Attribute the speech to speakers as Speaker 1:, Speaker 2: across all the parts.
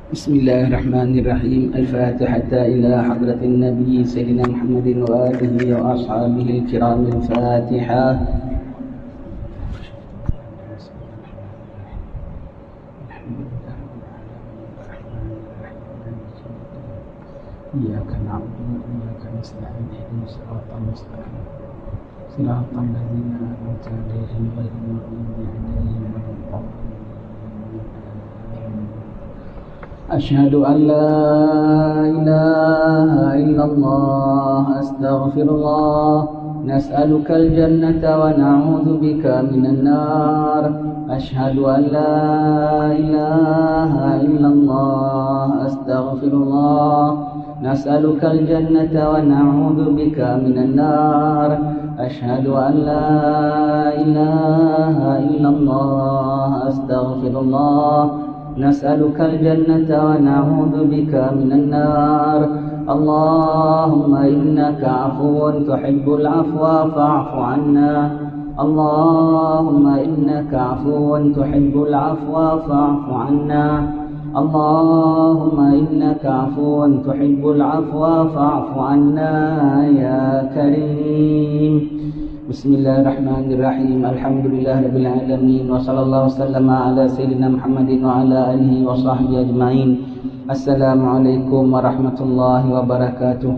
Speaker 1: Bismillahirrahmanirrahim. Al-Fatihah ila hadratin Nabi Sayyidina Muhammadin wa alihi wa ashabihi al-kiram. Al-Fatihah. Iyyaka na'budu wa iyyaka nasta'in. Ihdinas siratal mustaqim. Siratal ladzina an'amta 'alaihim ghairil maghdubi 'alaihim waladdallin. أشهد أن لا إله إلا الله أستغفر الله نسألك الجنة ونعوذ بك من النار أشهد أن لا إله إلا الله أستغفر الله نسألك الجنة ونعوذ بك من النار أشهد أن لا إله إلا الله أستغفر الله نسألك الجنة ونعوذ بك من النار اللهم إنك عفو تحب العفو فاعف عنا اللهم إنك عفو تحب العفو فاعف عنا اللهم إنك عفو تحب العفو فاعف عنا يا كريم Bismillahirrahmanirrahim. Alhamdulillahirabbil alamin wa sallallahu wasallama ala sayyidina Muhammadin wa ala alihi wa sahbihi ajmain. Assalamualaikum warahmatullahi wabarakatuh.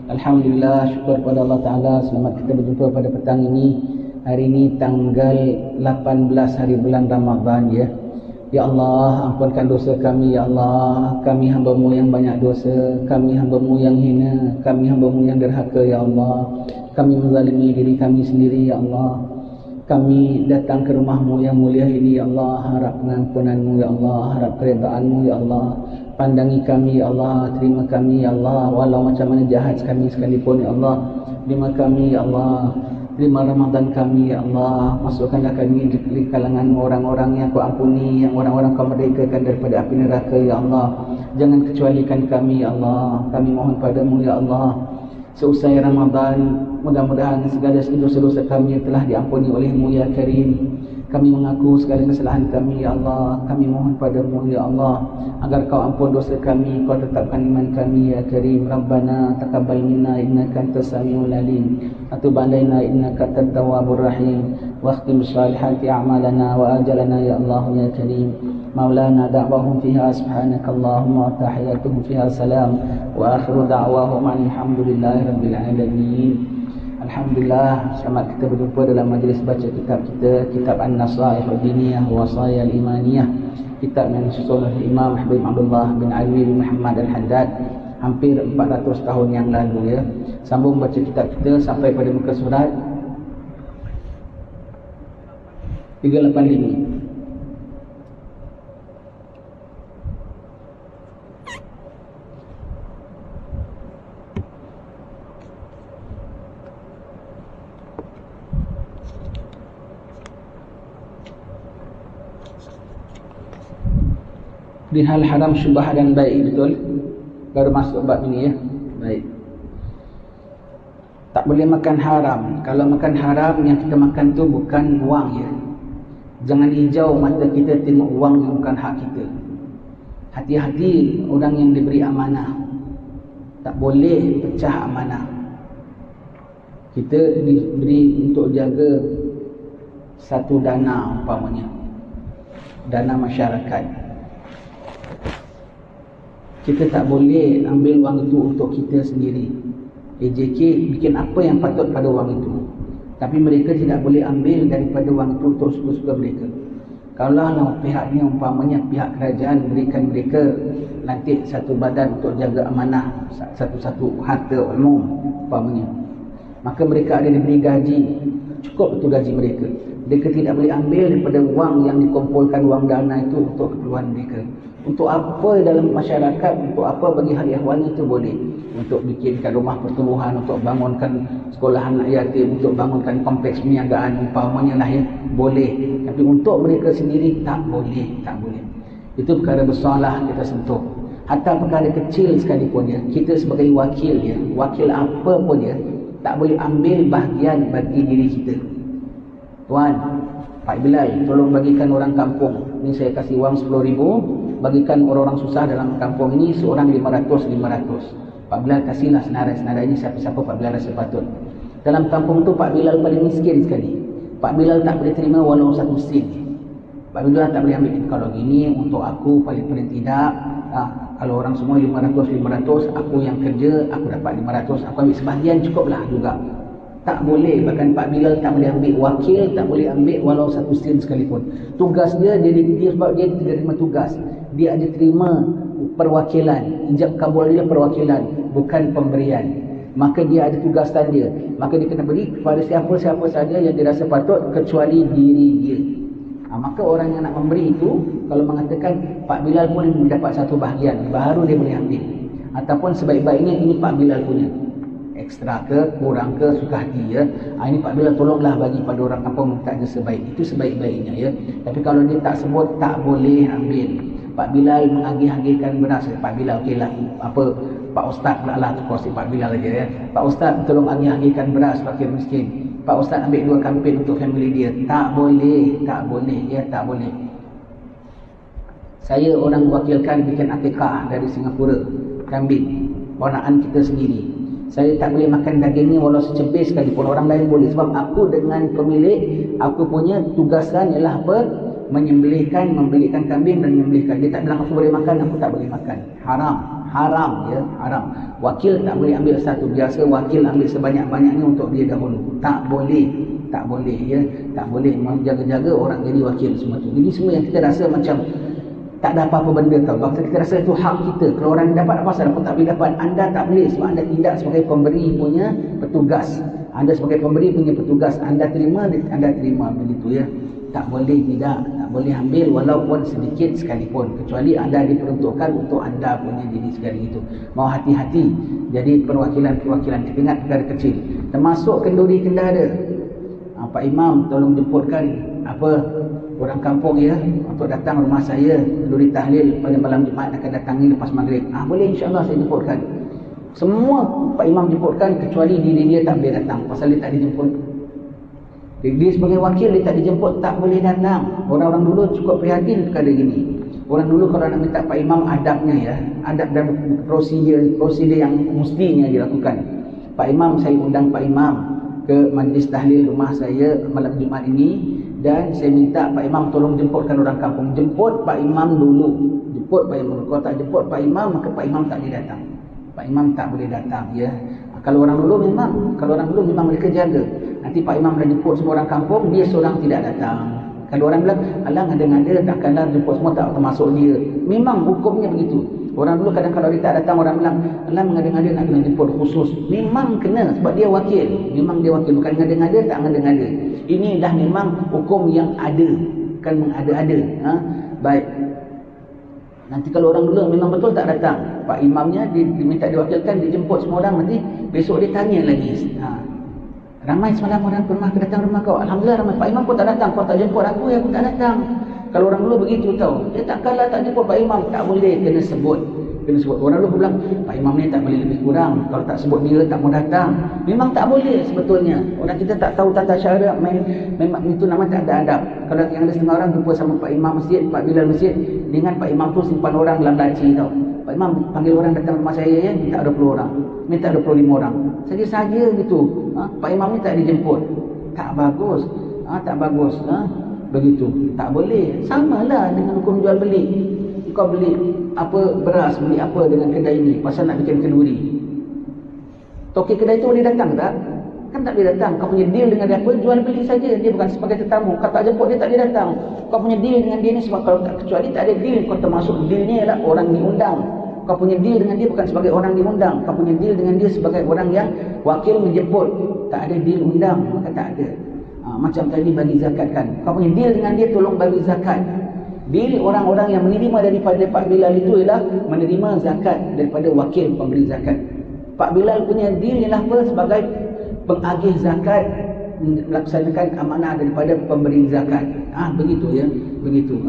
Speaker 1: Alhamdulillah, syukur kepada Allah Taala, selamat kita berjumpa pada petang ini. Hari ini tanggal 18 hari bulan Ramadan ya. Ya Allah, ampunkan dosa kami ya Allah. Kami hamba-Mu yang banyak dosa, kami hamba-Mu yang hina, kami hamba-Mu yang derhaka ya Allah. Kami menzalimi diri kami sendiri ya Allah. Kami datang ke rumah-Mu yang mulia ini ya Allah, harap pengampunan-Mu ya Allah, harap keredaan-Mu ya Allah. Pandangi kami ya Allah, terima kami ya Allah, walau macam mana jahat kami sekalipun ya Allah. Terima kami ya Allah, terima Ramadan kami ya Allah. Masukkanlah kami di kalangan orang-orang yang Kau ampuni, yang orang-orang Kau merdekakan daripada api neraka ya Allah. Jangan kecualikan kami ya Allah. Kami mohon padamu ya Allah, seusai Ramadan, mudah-mudahan segala dosa-dosa kami telah diampuni oleh-Mu ya Karim. Kami mengaku segala kesalahan kami ya Allah. Kami mohon padamu ya Allah, agar Kau ampun dosa kami, Kau tetapkan iman kami ya Karim. Rabbana taqabbal minna innaka antas samiul alim wa tub alaina innaka antat tawwabur rahim wa khtim shalihati a'malana wa ajalana ya Allah ya Karim. Maulana da'wahum fiha subhanakallahumma wa tahiyyatuhum fiha salam wa akhiru da'wahum alhamdulillahi rabbil alamin. Alhamdulillah, selamat kita berjumpa dalam majlis baca kitab kita, kitab An-Nasaih Ad-Diniyah wa Wasaya Al-Imaniyah, kitab yang disusun oleh Imam Habib Abdullah bin Ali bin Muhammad Al-Haddad hampir 400 tahun yang lalu ya. Sambung baca kitab kita sampai pada muka surat 385. Di hal haram, syubhah dan baik, betul? Baru masuk bab ini ya. Baik. Tak boleh makan haram. Kalau makan haram, yang kita makan tu bukan wang ya. Jangan hijau mata kita tengok wang yang bukan hak kita. Hati-hati orang yang diberi amanah. Tak boleh pecah amanah. Kita diberi untuk jaga satu dana umpamanya, dana masyarakat. Kita tak boleh ambil wang itu untuk kita sendiri. AJK bikin apa yang patut pada wang itu, tapi mereka tidak boleh ambil daripada wang itu untuk suka-suka mereka. Kalau pihaknya umpamanya pihak kerajaan berikan mereka nanti satu badan untuk jaga amanah satu-satu harta umum umpamanya, maka mereka ada diberi gaji, cukup itu gaji mereka. Mereka tidak boleh ambil daripada wang yang dikumpulkan, wang dana itu untuk keperluan mereka. Untuk apa dalam masyarakat, untuk apa bagi hal ehwal itu boleh. Untuk bikinkan rumah pertumbuhan, untuk bangunkan sekolahan anak yatim, untuk bangunkan kompleks perniagaan umpamanya lah ya, boleh. Tapi untuk mereka sendiri tak boleh, tak boleh. Itu perkara besarlah kita sentuh. Hatta perkara kecil sekalipun ya, kita sebagai wakil ya, wakil apa pun ya, tak boleh ambil bahagian bagi diri kita. Tuan, Pak Bilal, tolong bagikan orang kampung. Ini saya kasih wang 10,000, bagikan orang-orang susah dalam kampung ini seorang 500. Pak Bilal kasihlah senarai-senarainya siapa-siapa Pak Bilal rasa patut. Dalam kampung tu Pak Bilal paling miskin sekali. Pak Bilal tak boleh terima walau 1 sen. Pak Bilal tak boleh ambil. Kalau gini untuk aku paling tidak, kalau orang semua 500, aku yang kerja, aku dapat 500, aku ambil sebahagian cukuplah juga. Tak boleh, bahkan Pak Bilal tak boleh ambil wakil, tak boleh ambil walau 1 sen sekalipun. Tugas dia sebab dia tidak terima tugas. Dia ada terima perwakilan, ijab kabul dia perwakilan, bukan pemberian. Maka dia ada tugasan dia. Maka dia kena beri kepada siapa-siapa saja yang dirasa patut kecuali diri dia. Maka orang yang nak memberi itu, kalau mengatakan Pak Bilal pun mendapat satu bahagian, baru dia boleh ambil. Ataupun sebaik-baiknya ini Pak Bilal punya. Ekstra ke, kurang ke, suka hati ya. Ini Pak Bilal tolonglah bagi pada orang kampung tak ada sebaik. Itu sebaik-baiknya ya. Tapi kalau dia tak sebut, tak boleh ambil. Pak Bilal mengagih-agihkan beras. Pak Bilal okeylah, Pak Ustaz pula lah, kursi Pak Bilal aja ya. Pak Ustaz tolong agih-agihkan beras fakir miskin. Pak Ustaz ambil 2 kampin untuk family dia. Tak boleh ya, tak boleh. Saya orang wakilkan bikin akikah dari Singapura, kambing, ponaan kita sendiri. Saya tak boleh makan dagingnya walau secebir sekalipun, orang lain boleh. Sebab aku dengan pemilik, aku punya tugasan ialah apa? Menyembelihkan, membelikan kambing dan menyembelihkan. Dia tak bilang aku boleh makan, aku tak boleh makan. Haram ya, haram. Wakil tak boleh ambil satu. Biasa wakil ambil sebanyak-banyaknya untuk dia dahulu. Tak boleh ya, tak boleh menjaga-jaga orang jadi wakil semua tu. Jadi semua yang kita rasa macam tak ada apa-apa benda tau. Waktu kita rasa itu hak kita. Kalau orang dapat apa salah, aku tak boleh dapat. Anda tak boleh sebab anda tidak sebagai pemberi punya petugas. Anda sebagai pemberi punya petugas. Anda terima begitu ya. Tak boleh ambil walaupun sedikit sekalipun, kecuali anda diperuntukkan untuk anda punya diri sekali itu. Mau hati-hati jadi perwakilan-perwakilan. Kita ingat perkara kecil, termasuk kenduri kendara. Pak Imam tolong jemputkan orang kampung ya untuk datang rumah saya kenduri tahlil pada malam Jumaat, akan datang ni lepas maghrib. Boleh, insya-Allah saya jemputkan. Semua Pak Imam jemputkan kecuali diri dia tak boleh datang pasal dia tak dijemput. Dia sebagai wakil, dia tak dijemput, tak boleh datang. Orang-orang dulu cukup prihatin perkara gini. Orang dulu kalau nak minta Pak Imam, adabnya ya, adab dan prosedur yang mestinya dilakukan. Pak Imam, saya undang Pak Imam ke majlis tahlil rumah saya malam Jumaat ini, dan saya minta Pak Imam tolong jemputkan orang kampung. Jemput Pak Imam dulu. Kalau tak jemput Pak Imam, maka Pak Imam tak boleh datang. Pak Imam tak boleh datang ya. Kalau orang dulu memang mereka jaga. Nanti Pak Imam dah jemput semua orang kampung, dia seorang tidak datang. Kalau orang bilang, alah ngada-ngada, takkanlah jemput semua tak termasuk dia. Memang hukumnya begitu. Orang dulu kadang kalau dia tak datang, orang bilang, alah mengada-ngada nak kena jemput khusus. Memang kena sebab dia wakil. Memang dia wakil, bukan ngada-ngada, tak ngada-ngada. Ini dah memang hukum yang ada, bukan mengada-ada. Baik. Nanti kalau orang dulu memang betul tak datang, Pak Imamnya diminta diwakilkan, dijemput semua orang, nanti besok dia tanya lagi. Ramai semalam orang pernah datang rumah kau. Alhamdulillah ramai. Pak Imam pun tak datang. Kau tak jemput aku, aku tak datang. Kalau orang dulu begitu tau. Dia takkanlah tak jemput Pak Imam. Tak boleh, kena sebut. Orang dulu bilang, Pak Imam ni tak boleh lebih kurang. Kalau tak sebut dia, tak mau datang. Memang tak boleh sebetulnya. Orang kita tak tahu tata cara, memang itu namanya tak ada adab. Kalau yang ada setengah orang jumpa sama Pak Imam masjid, Pak Bilal masjid, dengan Pak Imam tu simpan orang dalam laci tau. Pak Imam panggil orang datang rumah saya ya, minta 20 orang, minta 25 orang. Saja-saja gitu. Pak Imam ni tak dijemput. Tak bagus. Tak bagus. Begitu. Tak boleh. Samalah dengan hukum jual beli. Kau beli beras, beli apa dengan kedai ini pasal nak bikin kenduri. Toki kedai tu boleh datang tak? Kan tak boleh datang. Kau punya deal dengan dia apa? Jual beli saja. Dia bukan sebagai tetamu. Kau tak jemput dia, tak boleh datang. Kau punya deal dengan dia ni sebab kalau tak, kecuali tak ada deal, kau termasuk dealnya ialah orang diundang. Kau punya deal dengan dia bukan sebagai orang diundang. Kau punya deal dengan dia sebagai orang yang wakil menjemput. Tak ada deal undang, maka tak ada. Macam tadi bagi zakat kan. Kau punya deal dengan dia, tolong bagi zakat. Deal orang-orang yang menerima daripada Pak Bilal itu ialah menerima zakat daripada wakil pemberi zakat. Pak Bilal punya deal ialah apa? Sebagai pengagih zakat, melaksanakan amanah daripada pemberi zakat. Begitu ya, begitu.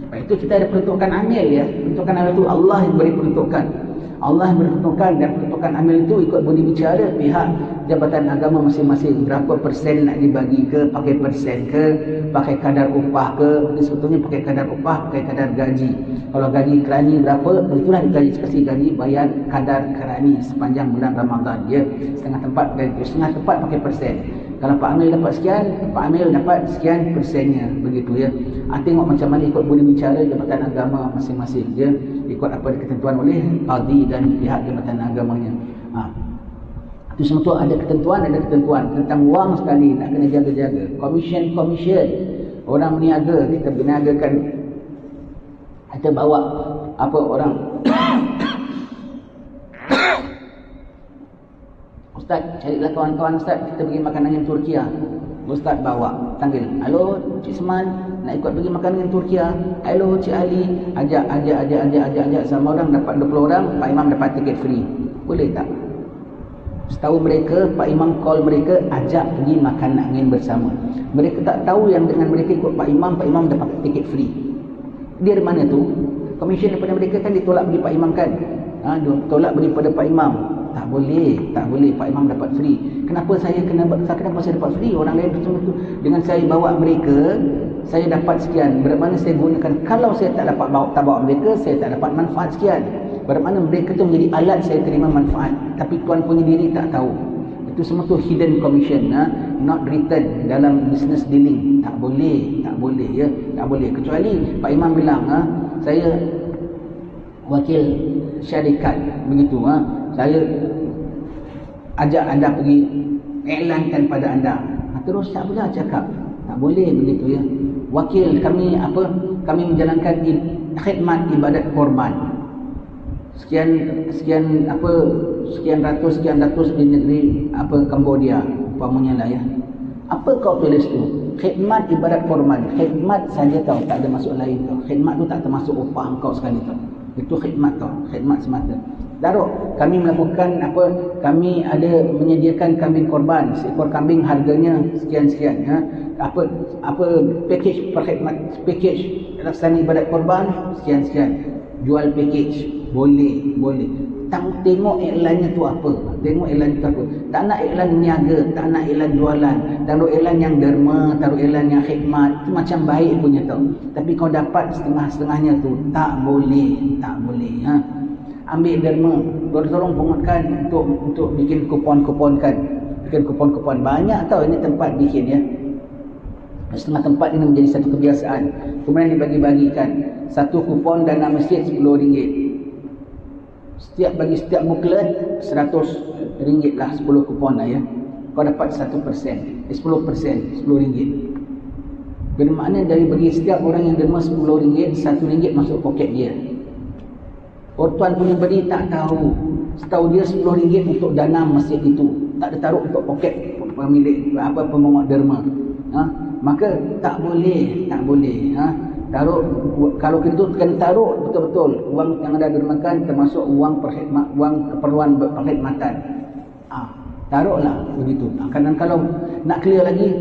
Speaker 1: Itu kita ada peruntukan amil ya. Peruntukan amil itu Allah yang beri peruntukan. Allah bertentukan, dan peruntukan amil itu ikut budi bicara pihak jabatan agama masing-masing. Berapa persen nak dibagi ke, pakai persen ke, pakai kadar upah ke. Jadi sebetulnya pakai kadar upah, pakai kadar gaji. Kalau gaji kerani berapa, itulah gaji, kasih gaji bayar kadar kerani sepanjang bulan Ramadan ya. Setengah tempat gaji, setengah tempat pakai persen. Kalau Pak Amil dapat sekian, Pak Amil dapat sekian persennya, begitu ya. Tengok macam mana ikut budi bicara jabatan agama masing-masing dia, ikut apa ketentuan oleh qadi dan pihak jabatan agamanya. Itu semua tu ada ketentuan tentang wang sekali, nak kena jaga-jaga. Komisen orang berniaga, kita berniagakan, kita bawa apa orang Ustaz, carilah kawan-kawan Ustaz, kita pergi makan dengan Turkiya. Ustaz bawa, panggil, halo Cik Seman, nak ikut pergi makan dengan Turkiya. Halo Cik Ali, ajak sama orang, dapat 20 orang, Pak Imam dapat tiket free. Boleh tak? Setahu mereka, Pak Imam call mereka, ajak pergi makan angin bersama. Mereka tak tahu yang dengan mereka ikut Pak Imam dapat tiket free. Dia dari mana tu? Komisen daripada mereka kan ditolak bagi Pak Imam kan? Tolak daripada Pak Imam. Tak boleh Pak Imam dapat free. Kenapa saya dapat free? Orang lain betul-betul dengan saya bawa mereka, saya dapat sekian. Bermakna saya gunakan, kalau saya tak bawa mereka, saya tak dapat manfaat sekian. Bermakna mereka tu menjadi alat saya terima manfaat, tapi tuan punya diri tak tahu. Itu semua tu hidden commission, not written dalam business dealing. Tak boleh ya, tak boleh. Kecuali Pak Imam bilang, saya wakil syarikat begitu, saya ajak anda pergi iklankan pada anda. Terus tak pula cakap, tak boleh begitu ya. Wakil kami kami menjalankan khidmat ibadat korban. Sekian ratus di negeri Cambodia umpamanya lah ya. Apa kau tulis tu? Khidmat ibadat korban. Khidmat saja tau, tak ada masuk lain tau. Khidmat tu tak termasuk upah kau sekali tau. Itu khidmat tau, khidmat semata. Daruk, kami melakukan kami ada menyediakan kambing korban, seekor kambing harganya sekian-sekian ya. Package perkhidmat, package laksana ibadat korban sekian-sekian. Jual package, boleh. Tengok iklannya tu apa. Tak nak iklan niaga, tak nak iklan jualan. Taruh iklan yang derma, taruh iklan yang khidmat. Itu macam baik punya tau. Tapi kau dapat setengah-setengahnya tu, tak boleh ha. Ambil derma, tolong pengutkan untuk bikin kupon-kupon kan. Bikin kupon-kupon. Banyak tau ini tempat bikin ya. Setengah tempat ini menjadi satu kebiasaan. Kemudian dibagi-bagikan. Satu kupon dana masjid RM10. Setiap buklet RM100 lah, 10 kupon lah ya. Kau dapat 10%, 10%, RM10. Bermakna dari bagi setiap orang yang derma RM10, RM1 masuk poket dia. Tuan punya beri tak tahu. Setahu dia RM10 untuk dana masjid itu. Tak ada taruh untuk poket pemilik pemungut derma. Maka tak boleh. Taruh, kalau itu kena taruh betul-betul wang yang ada dermakan, termasuk wang keperluan perkhidmatan. Taruhlah begitu. Dan kalau nak clear lagi,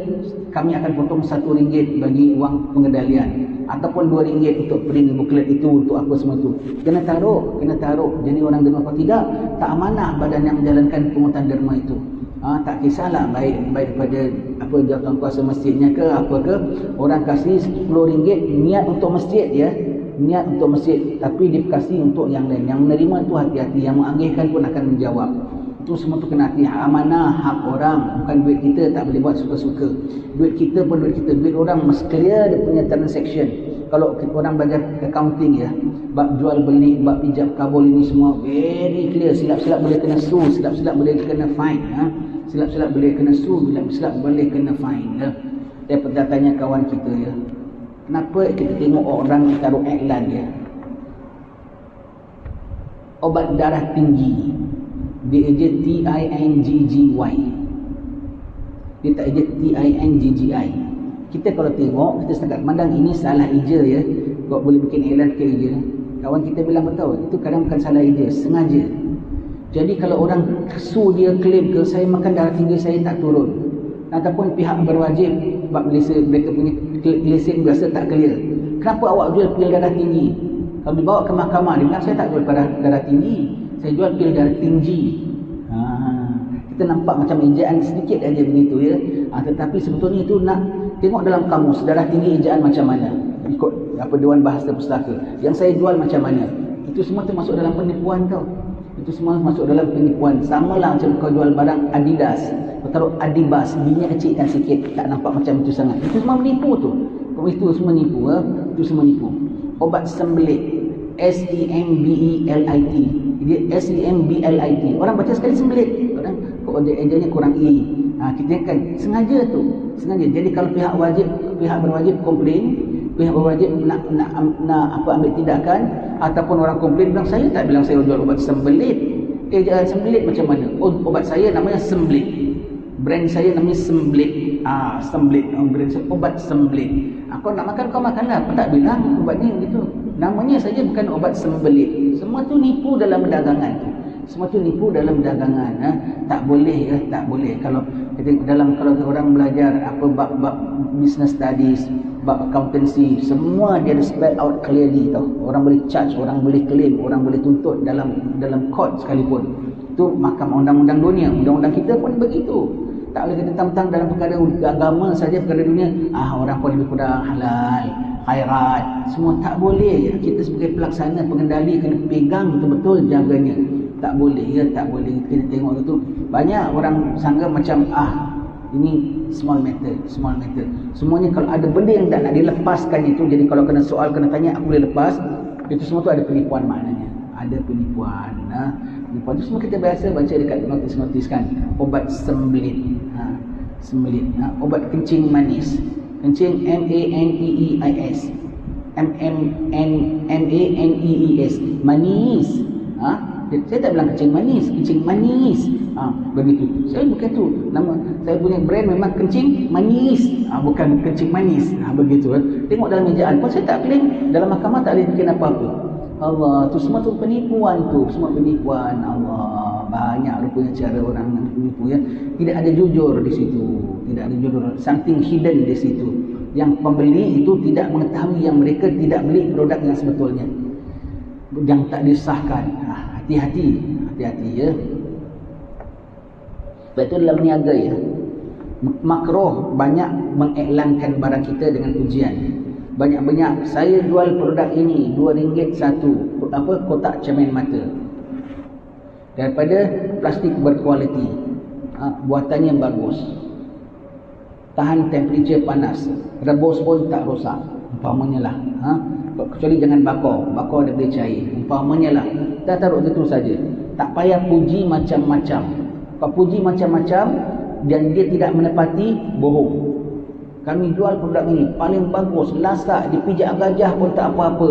Speaker 1: kami akan potong RM1 bagi wang pengendalian, ataupun RM2 untuk print buklet itu, untuk apa semua itu. Kena taruh. Jadi orang derma kalau tidak, tak amanah badan yang menjalankan pungutan derma itu. Tak kisahlah baik daripada jawatan kuasa masjidnya ke apa ke, orang kasih RM10 niat untuk masjid ya, niat untuk masjid, tapi dia kasih untuk yang lain. Yang menerima tu hati-hati, yang mengagihkan pun akan menjawab. Itu semua tu kena hati. Amanah, hak orang, bukan duit kita, tak boleh buat suka-suka. Duit kita pun duit kita, duit orang mesti clear dia punya transaction. Kalau orang belajar accounting ya, bab jual beli, bab ijab kabul ini semua very clear. Silap-silap boleh kena sue, silap-silap boleh kena fine silap-silap boleh kena sue, silap-silap boleh kena fine ya. Saya pernah tanya kawan kita ya, kenapa kita tengok orang taruh iklan ya, obat darah tinggi, dia eja TINGGY, dia tak eja TINGGI. Kita kalau tengok, kita setakat pandang ini salah eja ya, kau boleh bikin iklan ke eja. Kawan kita bilang betul, itu kadang bukan salah eja, sengaja. Jadi kalau orang su dia klaim ke, saya makan darah tinggi saya tak turun, ataupun pihak berwajib bab mereka punya lesen biasa tak clear, kenapa awak jual pil darah tinggi? Kalau dibawa ke mahkamah, dia bilang saya tak jual darah tinggi, saya jual pil darah tinggi. Kita nampak macam ejaan sedikit aja begitu ya. Tetapi sebetulnya itu nak tengok dalam kamus darah tinggi ejaan macam mana, ikut Dewan Bahasa Pustaka. Yang saya jual macam mana, itu semua termasuk dalam penipuan tau. Itu semua masuk dalam penipuan. Sama lah macam kau jual barang Adidas, kau taruh Adibas, B-nya kecilkan sikit, tak nampak macam itu sangat. Itu semua menipu tu. Itu semua nipu. Itu semua nipu. Obat sembelit, SEMBELIT. Dia SEMBLIT. Orang baca sekali sembelit. Orang ejanya kurang E. Kita kan sengaja tu. Sengaja. Jadi kalau pihak berwajib komplain, pihak berwajib nak ambil tindakan, ataupun orang komplain bilang, saya tak bilang saya jual obat sembelit. Ejaan sembelit macam mana? Obat saya namanya sembelit. Brand saya namanya sembelit. Sembelit. Brand saya obat sembelit. Kau nak makan, kau makanlah. Kau tak bilang obat ni gitu. Namanya saja bukan obat sembelit. Semua tu nipu dalam perdagangan. Semua tu nipu dalam perdagangan. Tak boleh ya, tak boleh. Kalau orang belajar bab business studies, bab accountancy, semua dia ada spell out clearly tau. Orang boleh charge, orang boleh claim, orang boleh tuntut dalam court sekalipun. Itu mahkamah undang-undang dunia. Undang-undang kita pun begitu. Tak boleh kita tentang dalam perkara agama saja, perkara dunia. Orang pun lebih kurang halal, khairat, semua tak boleh. Kita sebagai pelaksana, pengendali kena pegang betul-betul jaganya. Tak boleh ya, tak boleh. Kita tengok itu banyak orang sangka macam ini small matter. Semuanya kalau ada benda yang tak nak dilepaskan itu, jadi kalau kena soal, kena tanya, aku boleh lepas. Itu semua tu ada penipuan maknanya. Ada penipuan. Penipuan itu semua kita biasa baca dekat notis-notis kan. Obat sembelit. Sembelit. Obat kencing manis. Kencing MANEEIS. MANEES. Manis. Saya tak bilang kencing manis, kencing manis. Begitu. Saya bukan tu. Nama saya punya brand memang kencing manis. Bukan kencing manis. Begitu. Tengok dalam ejaan. Pun saya tak claim, dalam mahkamah tak boleh bikin apa-apa. Allah, tu semua tu penipuan tu. Semua penipuan. Allah, banyak rupanya cara orang menipu ya. Tidak ada jujur di situ. Tidak ada jujur. Something hidden di situ. Yang pembeli itu tidak mengetahui yang mereka tidak beli produk yang sebetulnya, yang tak disahkan. Hati-hati ya. Sebab itu dalam niaga ya, makruh banyak mengiklankan barang kita dengan ujian. Banyak-banyak, saya jual produk ini RM2 satu, kotak cermin mata, daripada plastik berkualiti, buatannya bagus, tahan temperature panas, rebus pun tak rosak, umpamanya lah. Kecuali jangan bakar dia boleh cair, umpamanya lah. Kita taruh gitu saja, tak payah puji macam-macam. Kau puji macam-macam dan dia tidak menepati, bohong. Kami jual produk ini paling bagus, lasak, dipijak gajah pun tak apa-apa.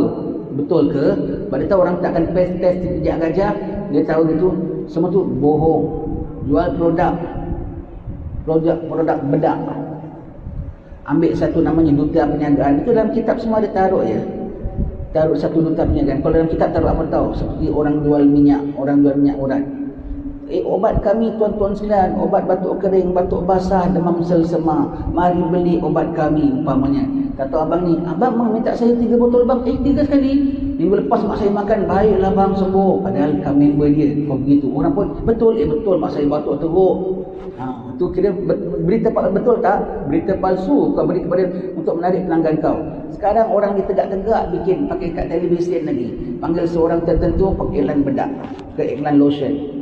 Speaker 1: Betul ke? Pada tahu orang tak akan test dipijak gajah, dia tahu gitu. Semua tu bohong. Jual produk bedak. Ambil satu namanya duta perniagaan. Itu dalam kitab semua ada taruh ya. Taruh satu duta perniagaan. Kalau dalam kitab taruh apa tahu? Seperti orang jual minyak urat. Obat kami tuan-tuan sekalian, obat batuk kering, batuk basah, demam selsema, mari beli obat kami umpamanya. Kata abang ni, abang minta saya 3 botol bang. 3 sekali. Minggu lepas mak saya makan, baiklah bang, sembuh. Padahal kami member dia begitu. Orang pun betul mak saya batuk teruk. Tu kira berita betul tak? Berita palsu kau beri kepada untuk menarik pelanggan kau. Sekarang orang ditegak-tegak bikin pakai kat televisyen lagi. Panggil seorang tertentu pakai iklan bedak, ke iklan lotion.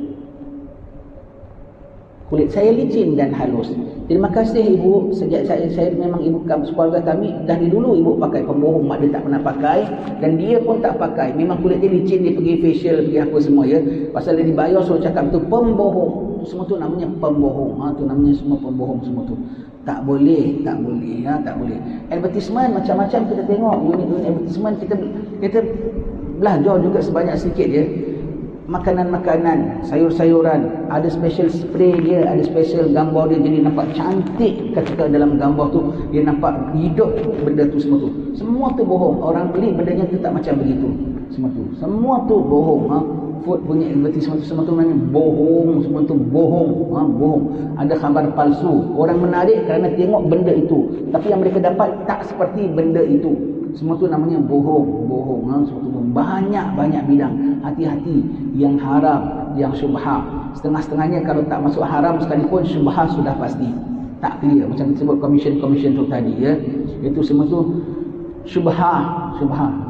Speaker 1: Kulit saya licin dan halus. Terima kasih ibu. Sejak saya memang ibu keluarga kami dari dulu ibu pakai, pembohong mak dia tak pernah pakai dan dia pun tak pakai. Memang kulit dia licin, dia pergi facial, pergi apa semua ya. Pasal dia dibayar suruh cakap tu pembohong. Semua tu namanya pembohong. Tu namanya semua pembohong semua tu. Tak boleh ya, tak boleh. Advertisement macam-macam kita tengok, unit-unit advertisement kita belajar juga sebanyak sikit ya. Makanan-makanan, sayur-sayuran, ada special spray dia, ada special gambar dia, jadi nampak cantik ketika dalam gambar tu, dia nampak hidup benda tu semua tu. Semua tu bohong. Orang beli bendanya tu tak macam begitu. Semua tu bohong. Food punya advertisement tu semua tu namanya bohong, semua tu bohong. Bohong. Ada khabar palsu. Orang menarik kerana tengok benda itu, tapi yang mereka dapat tak seperti benda itu. Semua tu namanya bohong. Semua tu banyak bidang. Hati-hati yang haram, yang syubhat. Setengah-setengahnya kalau tak masuk haram sekalipun, syubhat sudah pasti tak clear. Macam kita sebut commission tu tadi ya. Itu semua tu syubhat.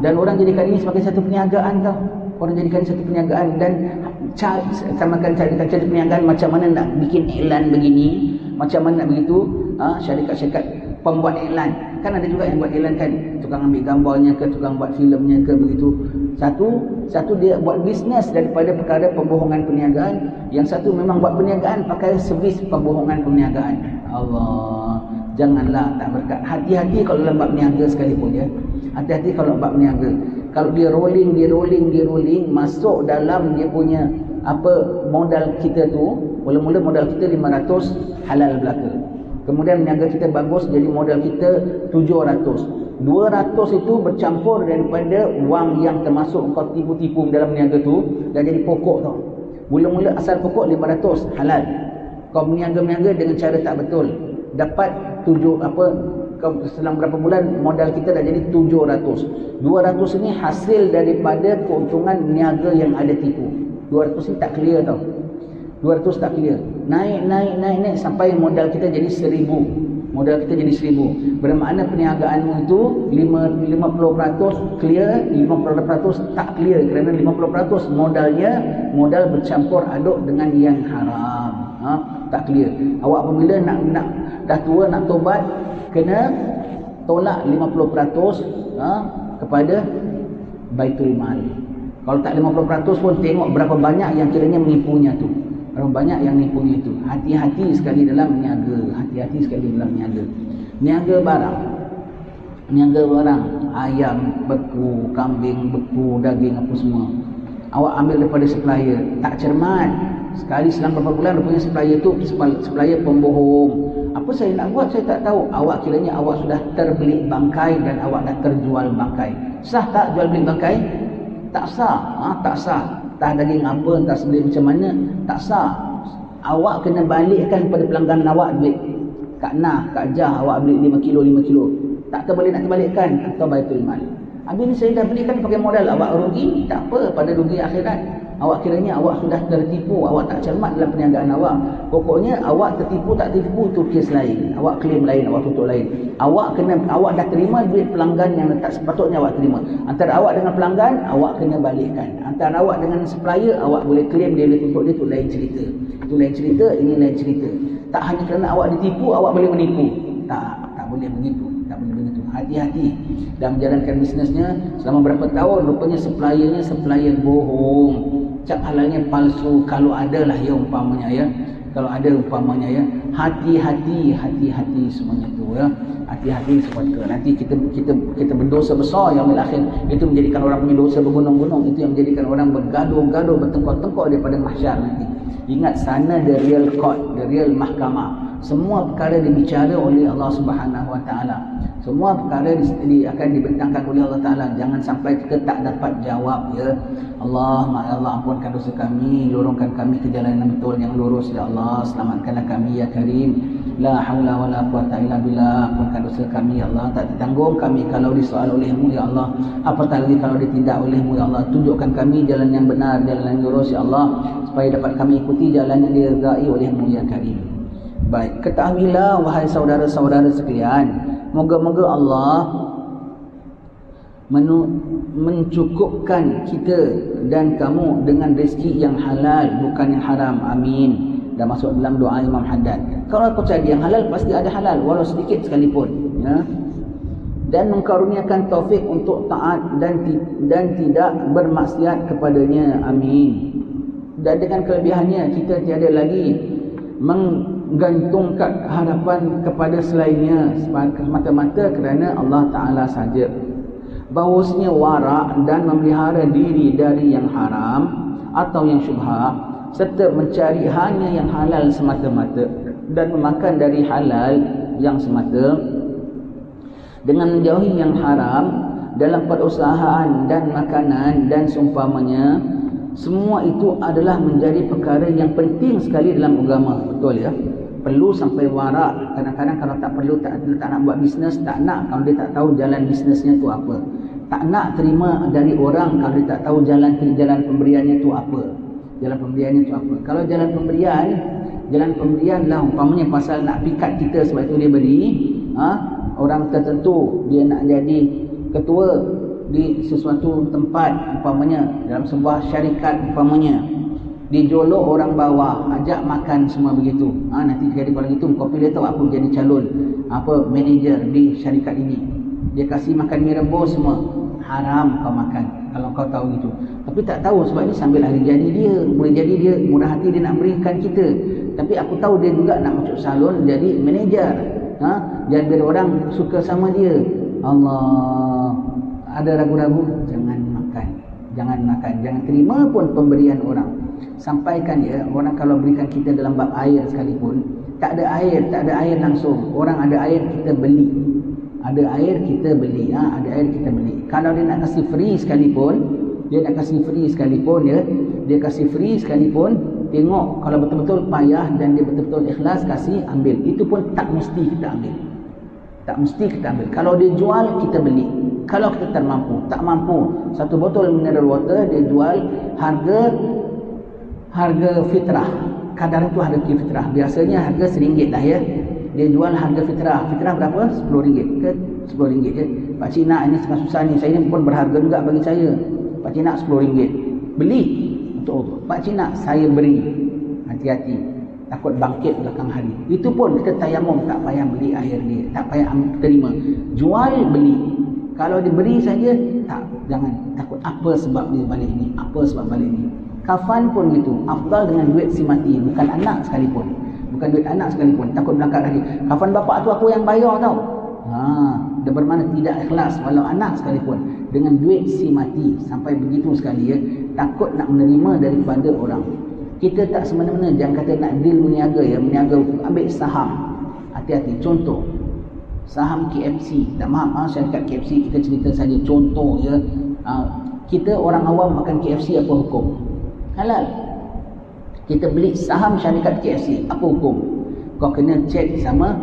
Speaker 1: Dan orang jadikan ini sebagai satu perniagaan tau. Orang jadikan satu perniagaan dan samakan cara perniagaan macam mana nak bikin iklan begini, macam mana nak begitu. Syarikat-syarikat pembuat iklan kan ada juga yang buat iklan kan, tukang ambil gambarnya ke, tukang buat filmnya ke, begitu. Satu dia buat bisnes daripada perkara pembohongan perniagaan, yang satu memang buat perniagaan pakai servis pembohongan perniagaan. Allah, janganlah tak berkat. Hati-hati kalau dalam bab niaga sekalipun ya. Hati-hati kalau bab niaga. Kalau dia rolling masuk dalam dia punya modal kita tu, mula-mula modal kita 500 halal belaka. Kemudian niaga kita bagus, jadi modal kita 700. 200 itu bercampur daripada wang yang termasuk kau tipu-tipu dalam niaga tu, dah jadi pokok tau. Mula-mula asal pokok 500 halal. Kau berniaga-niaga dengan cara tak betul, dapat selang berapa bulan modal kita dah jadi 700. 200 ini hasil daripada keuntungan niaga yang ada tipu. 200 ini tak clear tau. 200 tak clear. Naik sampai modal kita jadi 1000. Modal kita jadi 1000. Bermakna perniagaanmu itu 50% clear, 50% tak clear. Kerana 50% modal bercampur aduk dengan yang haram. Tak clear. Awak apabila nak dah tua nak tobat, kena tolak 50% kepada Baitul Mal. Kalau tak 50% pun tengok berapa banyak yang kiranya menipunya tu. Berapa banyak yang menipunya itu. Hati-hati sekali dalam niaga. Niaga barang, ayam beku, kambing beku, daging apa semua. Awak ambil daripada supplier, tak cermat. Sekali selang beberapa bulan rupanya supplier pembohong. Apa saya nak buat saya tak tahu. Awak kiranya awak sudah terbeli bangkai dan awak dah terjual bangkai. Sah tak jual beli bangkai? Tak sah. Tak sah. Entah daging apa, entah sembelih macam mana, tak sah. Awak kena balikkan pada pelanggan awak duit. Kak Nah, Kak Jah, awak beli 5 kilo. Tak boleh nak terbalikkan atau Baitul Mal. Habis ni saya dah belikan pakai modal, awak rugi, tak apa, pada rugi akhirat. Awak kiranya awak sudah tertipu, awak tak cermat dalam perniagaan awak. Pokoknya awak tertipu tak tertipu tu kes lain. Awak claim lain, awak tutup lain. Awak dah terima duit pelanggan yang tak sepatutnya awak terima. Antara awak dengan pelanggan, awak kena balikkan. Antara awak dengan supplier, awak boleh claim dia boleh tutup dia, tu lain cerita. Itu lain cerita, ini lain cerita. Tak hanya kerana awak ditipu, awak boleh menipu. Tak boleh begitu. Hati-hati dalam menjalankan bisnesnya. Selama berapa tahun rupanya supplier bohong, cap halalnya palsu. Kalau ada lah ya umpamanya ya. Hati-hati semuanya tu ya. Hati-hati sebab nanti kita berdosa besar yang akhir. Itu menjadikan orang punya dosa bergunung-gunung. Itu yang menjadikan orang bergaduh-gaduh, bertengkok-tengkok daripada mahsyar nanti. Ingat, sana the real court, the real mahkamah. Semua perkara dibicara oleh Allah Subhanahu Wa Taala. Semua perkara akan dibentangkan oleh Allah Taala. Jangan sampai kita tak dapat jawab ya. Allah ampunkan dosa kami, lorongkan kami ke jalan yang betul, yang lurus ya Allah. Selamatkanlah kami ya Karim. La haula wala quwata illa billah. Ampunkan dosa kami ya Allah. Tak ditanggung kami kalau disoal oleh-Mu ya Allah. Apatah lagi kalau ditindak oleh-Mu ya Allah. Tunjukkan kami jalan yang benar, jalan yang lurus ya Allah, supaya dapat kami ikuti jalan yang diridai oleh-Mu ya Karim. Baik, ketahuilah wahai saudara-saudara sekalian, moga-moga Allah mencukupkan kita dan kamu dengan rezeki yang halal, bukan yang haram. Amin. Dah masuk dalam doa Imam Haddad. Kalau kau cari yang halal, pasti ada halal walau sedikit sekalipun ya. Dan mengkaruniakan taufik untuk taat dan tidak bermaksiat kepadanya. Amin. Dan dengan kelebihannya kita tiada lagi menggantungkan harapan kepada selainnya semata-mata kerana Allah Ta'ala saja. Bahawasanya warak dan memelihara diri dari yang haram atau yang syubhat, serta mencari hanya yang halal semata-mata dan memakan dari halal yang semata, dengan menjauhi yang haram dalam perusahaan dan makanan dan seumpamanya. Semua itu adalah menjadi perkara yang penting sekali dalam agama. Betul ya? perlu sampai warak. Kadang-kadang kalau tak perlu, tak nak buat bisnes, tak nak kalau dia tak tahu jalan bisnesnya tu apa. Tak nak terima dari orang kalau dia tak tahu jalan pemberiannya tu apa. Jalan pemberiannya tu apa. Kalau jalan pemberian lah umpamanya pasal nak pikat kita sebab itu dia beri, orang tertentu dia nak jadi ketua di sesuatu tempat umpamanya dalam sebuah syarikat umpamanya, dijolok orang bawah, ajak makan semua begitu. Nanti jadi kalau gitu kau pilih tahu aku jadi calon manager di syarikat ini. Dia kasih makan mie rebus semua. Haram kau makan kalau kau tahu gitu. Tapi tak tahu sebab ni sambil hari jadi dia, boleh jadi dia murah hati dia nak berikan kita. Tapi aku tahu dia juga nak masuk salon jadi manager. Jangan biar orang suka sama dia. Allah, ada ragu-ragu, jangan makan. Jangan terima pun pemberian orang. Sampaikan ya, orang kalau berikan kita dalam bab air sekalipun, tak ada air langsung. Orang ada air kita beli. Ada air kita beli. Kalau dia nak kasih free sekalipun, dia kasih free sekalipun, tengok kalau betul-betul payah dan dia betul-betul ikhlas kasih, ambil. Itu pun tak mesti kita ambil. Kalau dia jual, kita beli. Kalau kita tak mampu, satu botol mineral water dia jual harga fitrah. Kadang itu harga fitrah. Biasanya harga RM1 dah ya. Dia jual harga fitrah. Fitrah berapa? RM10 ke? RM10 je. Pak Cik nak ini susah ni. Saya ni pun berharga juga bagi saya. Pak Cik nak RM10. Beli untuk Pak Cik nak saya beri. Hati-hati. Takut bangkit belakang hari. Itu pun kita tayamum, tak payah beli air dia. Tak payah terima. Jual, beli. Kalau diberi saja, jangan takut apa sebab dia balik ni. Kafan pun gitu. Afdal dengan duit si mati. Bukan anak sekalipun. Takut berangkat lagi. Kafan bapak tu aku yang bayar tau. Dia bermakna tidak ikhlas walau anak sekalipun. Dengan duit si mati. Sampai begitu sekali ya. Takut nak menerima daripada orang. Kita tak semena-mena. Jangan kata nak deal meniaga ya. Meniaga ambil saham. Hati-hati. Contoh. Saham KFC. Tak maaf syarikat KFC. Kita cerita saja contoh ya. Kita orang awam makan KFC apa hukum? Halal. Kita beli saham syarikat KFC, apa hukum? Kau kena cek sama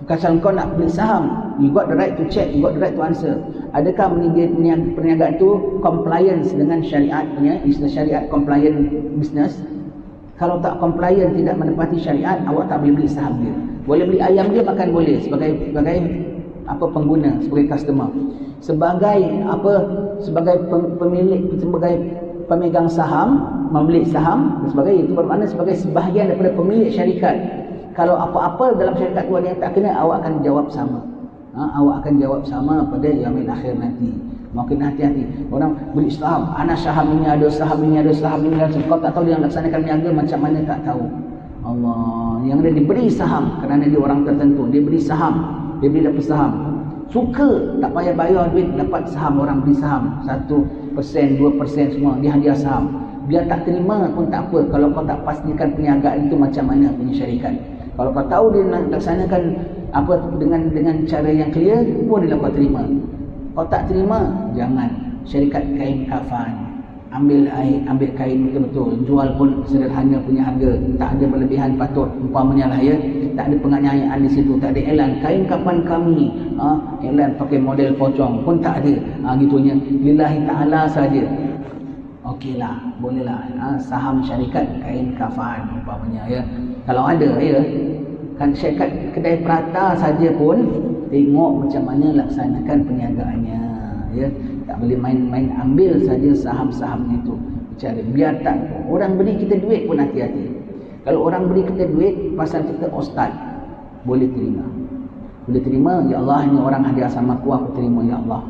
Speaker 1: kalau kau nak beli saham, you got the right to check, you got the right to answer. Adakah perniagaan itu compliance dengan syariat punya, istilah syariat compliant business? Kalau tak compliant, tidak menepati syariat, awak tak boleh beli saham dia. Boleh beli ayam dia makan boleh sebagai pengguna, sebagai customer. Sebagai pemilik, sebagai pemegang saham, membeli saham dan sebagainya, itu bermakna sebagai sebahagian daripada pemilik syarikat. Kalau apa-apa dalam syarikat tu ada yang tak kena, awak akan jawab sama. Pada yaumil akhir nanti. Makin hati-hati. Orang beli saham, ana saham ini ada, saham ini ada. Kau tak tahu dia laksanakan niaga macam mana, tak tahu. Allah, yang dia diberi saham kerana dia orang tertentu, dia beri saham, dia beri dapat saham. Suka, tak payah bayar duit, dapat saham. Orang beli saham 1%, 2% semua, dia hadiah saham. Biar tak terima pun tak apa, kalau kau tak pastikan perniagaan itu macam mana punya syarikat. Kalau kau tahu dia nak laksanakan dengan cara yang clear, bolehlah kau terima. Kau tak terima, jangan. Syarikat kain kafan, ambil kain betul-betul, jual pun sederhana punya harga, tak ada berlebihan patut, umpamanya lah ya, tak ada penganiayaan di situ, tak ada iklan kain kafan kami, iklan pakai model pocong pun tak ada, gitunya, lillahi ta'ala saja. Okeylah, bolehlah. Saham syarikat kain kafan umpamanya ya. Kalau ada ya, kan syarikat kedai prata saja pun tengok macam mana laksanakan perniagaannya ya. Tak boleh main-main ambil saja saham-saham itu. Bicara biar tak orang beri kita duit pun hati-hati. Kalau orang beri kita duit pasal kita ustaz, boleh terima. Ya Allah, ini orang hadiah sama aku terima ya Allah.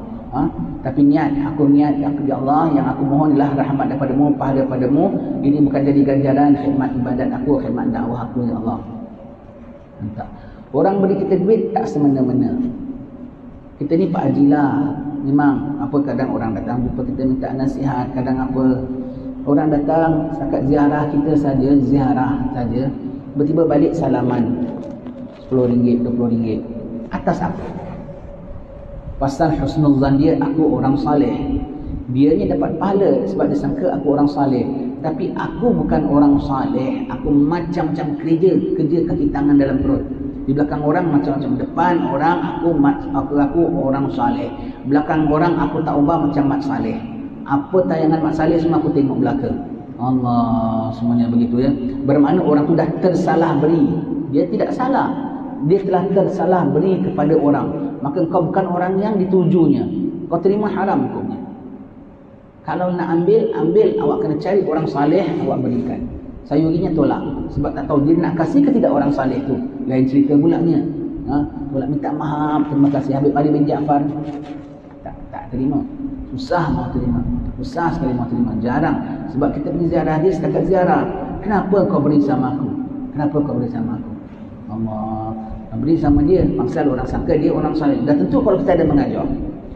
Speaker 1: Tapi aku niat ya Allah, yang aku mohonlah rahmat daripadamu, pahala daripadamu. Ini bukan jadi ganjaran khidmat ibadat aku, khidmat dakwah aku ya Allah. Entah. Orang beri kita duit tak semena-mena. Kita ni Pak Haji lah. Memang kadang orang datang jumpa kita minta nasihat, kadang orang datang setakat ziarah kita saja, tiba-tiba balik salaman RM10, RM20. Atas apa? Pasal husnul zan dia, aku orang saleh. Dia ni dapat pahala sebab dia sangka aku orang saleh. Tapi aku bukan orang saleh. Aku macam-macam kerja kaki tangan dalam perut. Di belakang orang macam-macam. Depan orang aku orang saleh. Belakang orang aku tak ubah macam Mat Saleh. Apa tayangan Mat Saleh semua aku tengok belakang. Allah, semuanya begitu ya. Bermakna orang tu dah tersalah beri. Dia tidak salah. Dia telah tersalah beri kepada orang. Maka kau bukan orang yang ditujunya. Kau terima haram hukumnya. Kalau nak ambil, awak kena cari orang saleh, awak berikan. Sayurinya tolak. Sebab tak tahu dia nak kasih ke tidak orang saleh tu. Lain cerita pulaknya. Pula minta maaf, terima kasih Habib Ali bin Jaafar. Tak terima. Susah mau terima. Susah sekali mau terima. Jarang. Sebab kita pergi ziarah dia setakat ziarah. Kenapa kau beri sama aku? Kenapa kau beri sama aku? Allah. Beri sama dia. Maksud orang sangka dia orang saleh. Dah tentu kalau kita ada mengajar.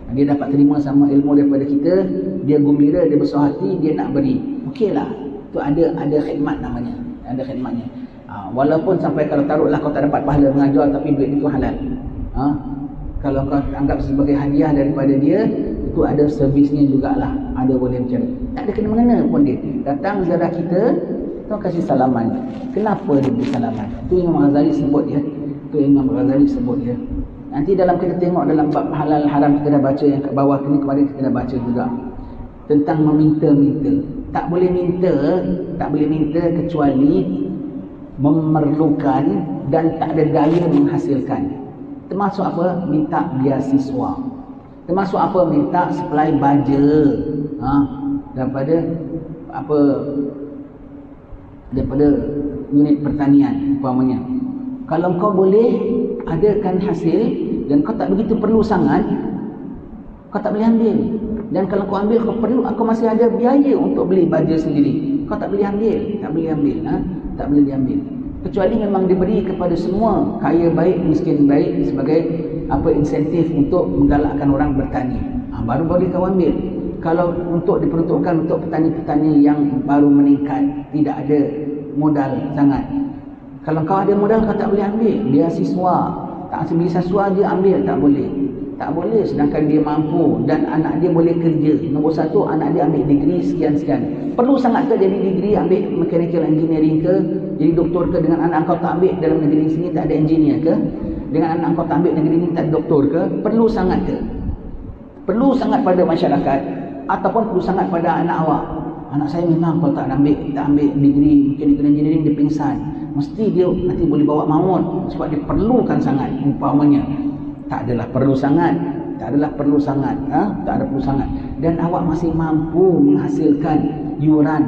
Speaker 1: Dia dapat terima sama ilmu daripada kita. Dia gembira, dia besar hati, dia nak beri. Okeylah. Tu ada khidmat namanya. Ada khidmatnya. Walaupun sampai kalau taruhlah kau tak dapat pahala mengajar tapi duit itu halal. Kalau kau anggap sebagai hadiah daripada dia, itu ada servisnya jugalah. Ada boleh macam tak ada kena-mengena pun dia. Datang ziarah kita, kau kasih salaman. Kenapa dia beri salaman? Itu Imam Ghazali sebut ya. Nanti dalam kita tengok dalam bab halal haram kita dah baca yang kat bawah ni, kemarin kita dah baca juga. Tentang meminta-minta. Tak boleh minta kecuali memerlukan dan tak ada daya menghasilkan. Termasuk apa? Minta beasiswa. Termasuk apa? Minta supply baja. Daripada unit pertanian umpamanya. Kalau kau boleh adakan hasil dan kau tak begitu perlu sangat, kau tak boleh ambil. Dan kalau kau ambil, kau masih ada biaya untuk beli baja sendiri. Kau tak boleh ambil. Tak boleh diambil. Kecuali memang diberi kepada semua, kaya baik, miskin baik, sebagai insentif untuk menggalakkan orang bertani. Baru boleh kau ambil. Kalau untuk diperuntukkan untuk petani-petani yang baru meningkat, tidak ada modal sangat. Kalau kau ada modal, kau tak boleh ambil. Beasiswa. Tak beli sesuatu dia ambil, tak boleh. Tak boleh sedangkan dia mampu dan anak dia boleh kerja. Nombor satu, anak dia ambil degree sekian-sekian. Perlu sangat ke jadi degree, ambil mechanical engineering ke, jadi doktor ke? Dengan anak kau tak ambil dalam negeri sini tak ada engineer ke? Dengan anak kau tak ambil negeri ni tak ada doktor ke? Perlu sangat ke? Perlu sangat pada masyarakat ataupun perlu sangat pada anak awak? Anak saya memang kalau tak ambil degree mechanical engineering dia pingsan. Mesti dia nanti boleh bawa maut sebab dia perlukan sangat umpamanya. Tak adalah perlu sangat. Tak ada perlu sangat. Dan awak masih mampu menghasilkan yuran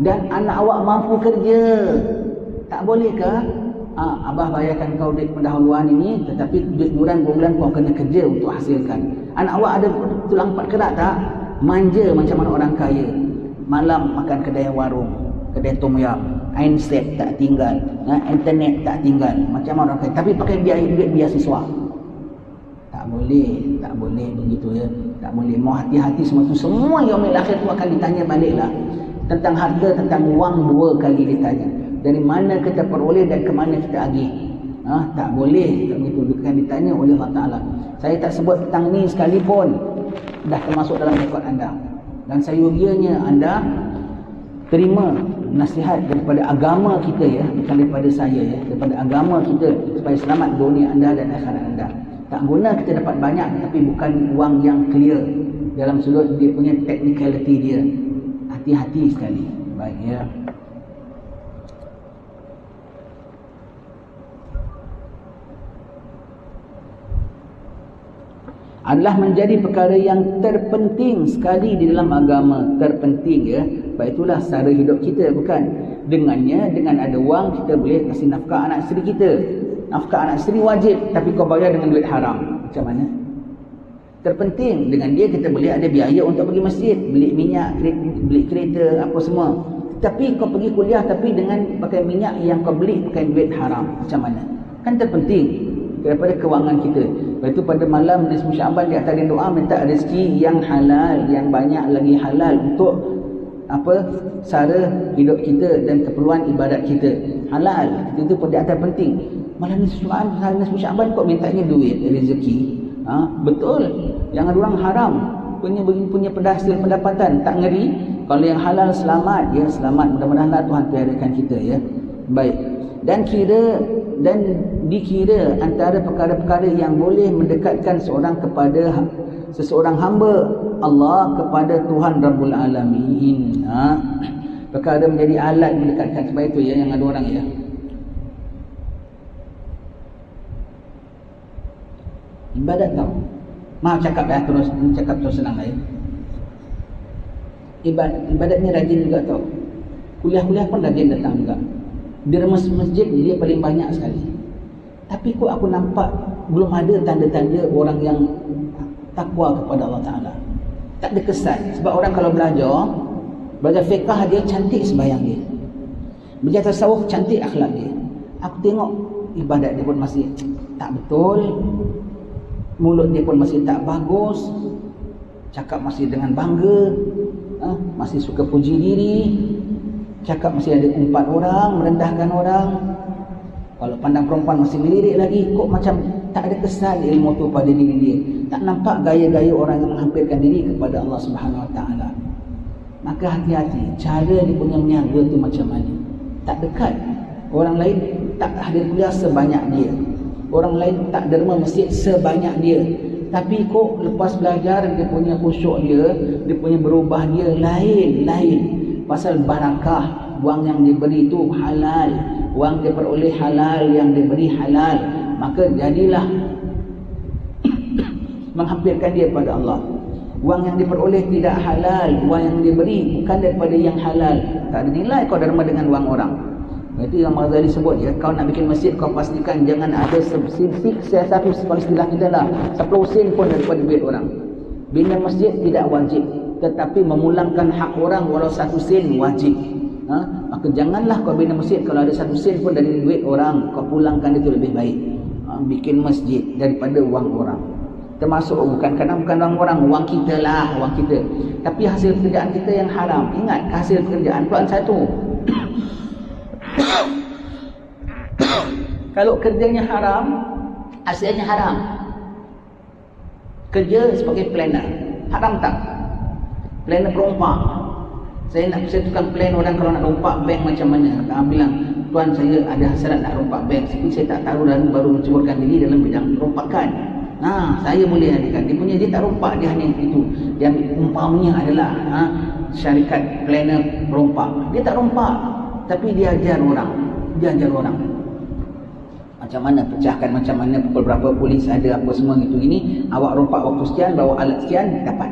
Speaker 1: dan anak awak mampu kerja. Tak boleh ke? Abah bayarkan kau duit pendahuluan ini, tetapi duit yuran bulan kau kena kerja untuk hasilkan. Anak awak ada tulang empat kerat tak? Manja macam mana orang kaya. Malam makan kedai warung, kedai tom yam, handset tak tinggal, internet tak tinggal, macam mana orang kaya. Tapi pakai duit beasiswa. Tak boleh begitu ya. Tak boleh. Mau hati-hati semua tu. Semua yaumil akhir tu akan ditanya baliklah. Tentang harta, tentang wang dua kali ditanya. Dari mana kita peroleh dan ke mana kita agih. Tak boleh begitu. Akan ditanya oleh Allah Ta'ala. Saya tak sebut tentang ni sekalipun. Dah termasuk dalam rekod anda. Dan sayurianya anda terima nasihat daripada agama kita ya. Bukan daripada saya ya. Daripada agama kita supaya selamat dunia anda dan akhirat anda. Tak guna kita dapat banyak tapi bukan wang yang clear dalam sudut dia punya technicality dia. Hati-hati sekali. Baik ya. Adalah menjadi perkara yang terpenting sekali di dalam agama. Terpenting ya. Sebab itulah cara hidup kita bukan. Dengannya, dengan ada wang kita boleh kasih nafkah anak isteri kita. Nafkah anak isteri wajib, tapi kau bayar dengan duit haram. Macam mana? Terpenting, dengan dia kita boleh ada biaya untuk pergi masjid, beli minyak, beli kereta, apa semua. Tapi kau pergi kuliah tapi dengan pakai minyak yang kau beli pakai duit haram. Macam mana? Kan terpenting daripada kewangan kita. Lepas itu pada malam nisfu Syaban di atas doa minta rezeki yang halal, yang banyak lagi halal untuk cara hidup kita dan keperluan ibadat kita. Halal, itu pun di atas penting. Malah nisfu Syaban kok mintanya duit, rezeki. Betul. Yang ada orang haram punya hasil pendapatan, tak ngeri. Kalau yang halal selamat, ya selamat. Mudah-mudahanlah Tuhan peliharakan kita, ya. Baik. Dan dikira antara perkara-perkara yang boleh mendekatkan seorang kepada seseorang hamba Allah kepada Tuhan Rabbul Alamin. Perkara menjadi alat mendekatkan sebab itu, ya, yang ada orang, ya. Ibadat tau. Maaf cakap terus senang lah, ya. Ibadat ni rajin juga tau. Kuliah-kuliah pun rajin datang juga. Di masjid dia paling banyak sekali. Tapi kok aku nampak belum ada tanda-tanda orang yang takwa kepada Allah Ta'ala. Tak ada kesan. Sebab orang kalau belajar fiqah, dia cantik sembahyang dia. Belajar tasawuf, cantik akhlak dia. Aku tengok ibadat dia pun masih tak betul. Mulut dia pun masih tak bagus. Cakap masih dengan bangga. Masih suka puji diri. Cakap masih ada umpat orang, merendahkan orang. Kalau pandang perempuan masih melirik lagi. Kok macam tak ada kesan ilmu tu pada diri dia. Tak nampak gaya-gaya orang yang menghampirkan diri kepada Allah Subhanahu Wa Taala. Maka hati-hati, cara dia punya meniaga tu macam mana. Tak dekat. Orang lain tak hadir kuliah sebanyak dia. Orang lain tak derma masjid sebanyak dia. Tapi kok lepas belajar, dia punya khusyuk dia punya berubah dia lain. Pasal barakah, wang yang diberi itu halal, wang dia peroleh halal, yang diberi halal, maka jadilah menghampirkan dia pada Allah. Wang yang diperoleh tidak halal, wang yang diberi bukan daripada yang halal, tak ada nilai kau derma dengan wang orang. Itu yang Ghazali sebut, ya. Kau nak bikin masjid, kau pastikan jangan ada satu istilah kita lah, 10 sen pun daripada duit orang. Bina masjid tidak wajib, tetapi memulangkan hak orang walau 1 sen wajib. Maka janganlah kau bina masjid kalau ada 1 sen pun dari duit orang, kau pulangkan itu lebih baik. Bikin masjid daripada wang orang. Termasuk bukan wang orang, wang kita lah, wang kita. Tapi hasil pekerjaan kita yang haram. Ingat, hasil pekerjaan Quran 1. Kalau kerjanya haram, hasilnya haram. Kerja sebagai planner, haram tak? Planner perompak. Saya tukang plan orang kalau nak rompak bank macam mana. Bilang, tuan saya ada hasrat nak rompak bank, tapi saya tak tahu dan baru menceburkan diri dalam bidang rompakan. Saya boleh hadirkan. Dia tak rompak, dia hanya itu. Yang umpamanya adalah syarikat planner rompak. Dia tak rompak, tapi dia ajar orang. Macam mana pecahkan, macam mana pukul berapa polis ada, apa semua gitu gini. Awak rompak waktu sekian, bawa alat sekian, dapat.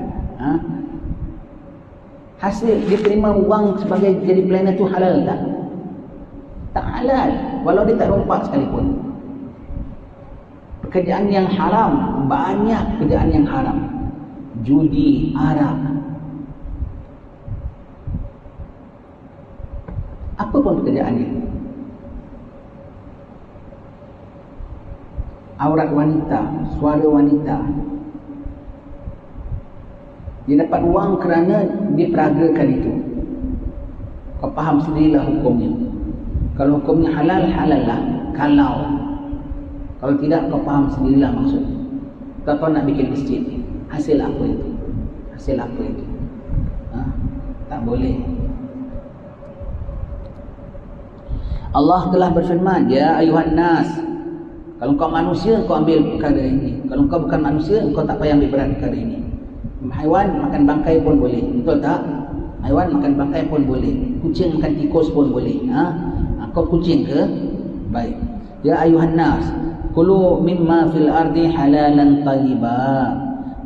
Speaker 1: Hasil dia terima wang sebagai jadi planner tu halal tak? Tak halal, walau dia tak rompak sekalipun. Pekerjaan yang haram, banyak pekerjaan yang haram. Judi, arak, apa pun pekerjaan dia. Aurat wanita, suara wanita. Dia dapat wang kerana dia peragakan itu. Kau faham sendirilah hukumnya. Kalau hukumnya halal, halal lah. Kalau tidak, kau faham sendirilah maksudnya. Kau nak bikin masjid, hasil apa itu? Tak boleh. Allah telah berfirman, ya ayuhan nas, kalau kau manusia, kau ambil perkara ini. Kalau kau bukan manusia, kau tak payah ambil berat perkara ini. Haiwan makan bangkai pun boleh, betul tak? Haiwan makan bangkai pun boleh. Kucing makan tikus pun boleh. Kau kucing ke? Baik. Ya ayuhan nas, kulu mimma fil ardi halalan tayyiba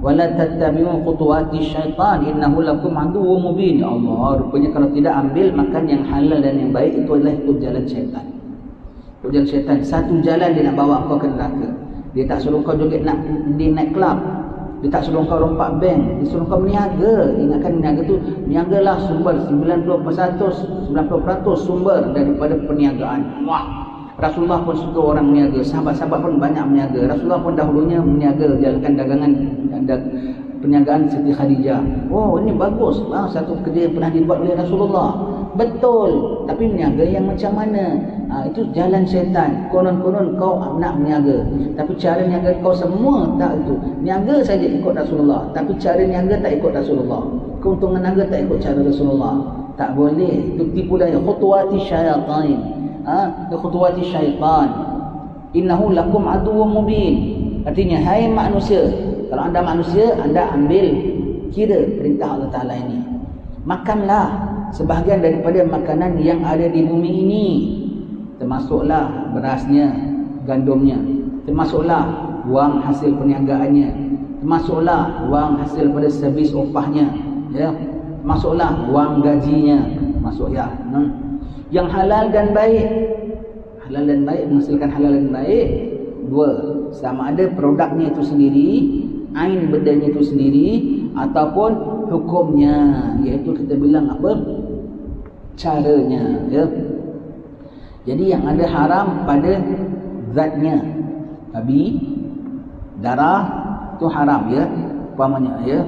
Speaker 1: wa la tattabi'u khutuwati syaitan innahu lakum aduwwum mubin. Ya Allah, rupanya kalau tidak ambil makan yang halal dan yang baik, itu adalah ikut jalan syaitan. Jalan syaitan, satu jalan dia nak bawa kau ke neraka. Dia tak suruh kau joget nak di night club, dia tak suruh kau rompak bank, dia suruh kau berniaga. Ingatkan berniaga tu, niagalah sumber 90% sumber daripada perniagaan. Rasulullah pun suka orang berniaga, sahabat-sahabat pun banyak berniaga. Rasulullah pun dahulunya berniaga, jalankan dagangan perniagaan Siti Khadijah. Ini bagus. Satu kerja yang pernah dibuat oleh Rasulullah. Betul, tapi berniaga yang macam mana? Itu jalan syaitan. Konon-konon kau nak meniaga, tapi cara niaga kau semua tak itu. Niaga saja ikut Rasulullah, tapi cara niaga tak ikut Rasulullah. Keuntungan niaga tak ikut cara Rasulullah. Tak boleh. Itu tipu daya. Khutuwati syaitan. Khutuwati syaitan. Innahu lakum aduwwum mubin. Artinya, hai manusia, kalau anda manusia, anda ambil kira perintah Allah Ta'ala ini. Makanlah sebahagian daripada makanan yang ada di bumi ini, termasuklah berasnya, gandumnya, termasuklah wang hasil perniagaannya, termasuklah wang hasil pada servis upahnya, ya, termasuklah wang gajinya, masuk ya. Yang halal dan baik. Halal dan baik, menghasilkan halal dan baik dua, sama ada produknya itu sendiri, ain bedanya itu sendiri, ataupun hukumnya, iaitu kita bilang apa, caranya, ya. Jadi yang ada haram pada zatnya, babi, darah itu haram, ya, umpamanya, ya.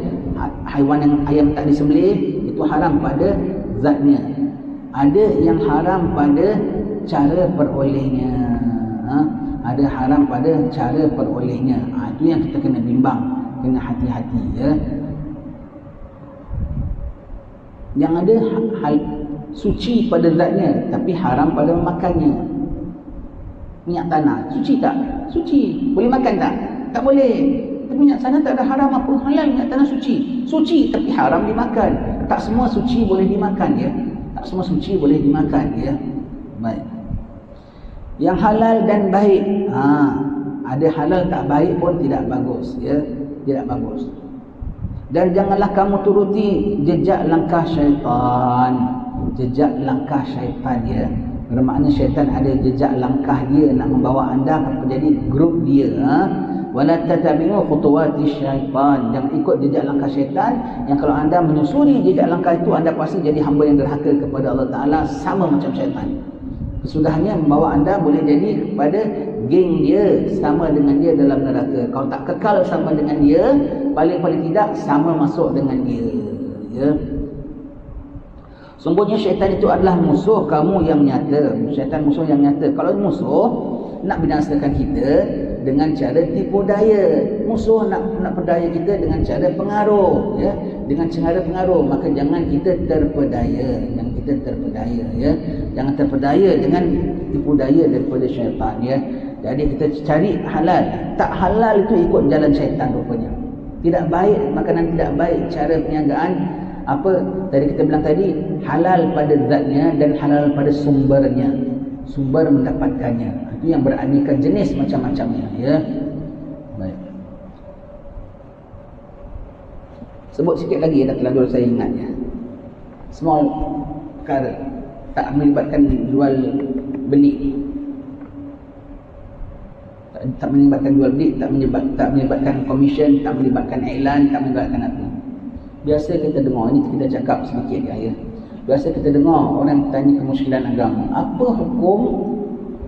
Speaker 1: Haiwan yang ayam tak disembelih itu haram pada zatnya. Ada yang haram pada cara perolehnya, ada haram pada cara perolehnya. Itu yang kita kena bimbang, kena hati-hati, ya. Yang ada hal suci pada zatnya, tapi haram pada memakannya. Minyak tanah, suci tak? Suci. Boleh makan tak? Tak boleh. Tapi minyak tanah tak ada haram apa, halal. Minyak tanah suci. Suci tapi haram dimakan. Tak semua suci boleh dimakan, ya. Tak semua suci boleh dimakan, ya. Baik. Yang halal dan baik, ada halal tak baik pun tidak bagus, ya. Tidak bagus. Dan janganlah kamu turuti jejak langkah syaitan. Jejak langkah syaitan, ya. Bermakna syaitan ada jejak langkah dia nak membawa anda menjadi grup dia. Wala tatabi'u khutuwati syaitan. Jangan ikut jejak langkah syaitan yang kalau anda menyusuri jejak langkah itu, anda pasti jadi hamba yang derhaka kepada Allah Ta'ala, sama macam syaitan. Kesudahnya membawa anda boleh jadi kepada geng dia, sama dengan dia dalam neraka. Kalau tak kekal sama dengan dia, paling-paling tidak sama masuk dengan dia, ya. Sungguhnya syaitan itu adalah musuh kamu yang nyata. Syaitan musuh yang nyata. Kalau musuh nak binasakan kita dengan cara tipu daya, musuh nak perdaya kita dengan cara pengaruh, ya, dengan cara pengaruh, maka jangan kita terpedaya, ya. Jangan terpedaya dengan tipu daya daripada syaitan, ya. Jadi kita cari halal. Tak halal itu ikut jalan syaitan rupanya. Tidak baik, makanan tidak baik, cara perniagaan apa tadi kita bilang tadi, halal pada zatnya dan halal pada sumbernya, sumber mendapatkannya. Itu yang beraneka jenis macam-macamnya, ya. Baik. Sebut sikit lagi, dah terlanjur saya ingat, ya. Small perkara, tak melibatkan jual beli, tak melibatkan jual beli, tak melibatkan komisen, tak melibatkan iklan, tak melibatkan apa. Biasa kita dengar, ini kita cakap sedikit, ya. Biasa kita dengar orang tanya kemusykilan agama, apa hukum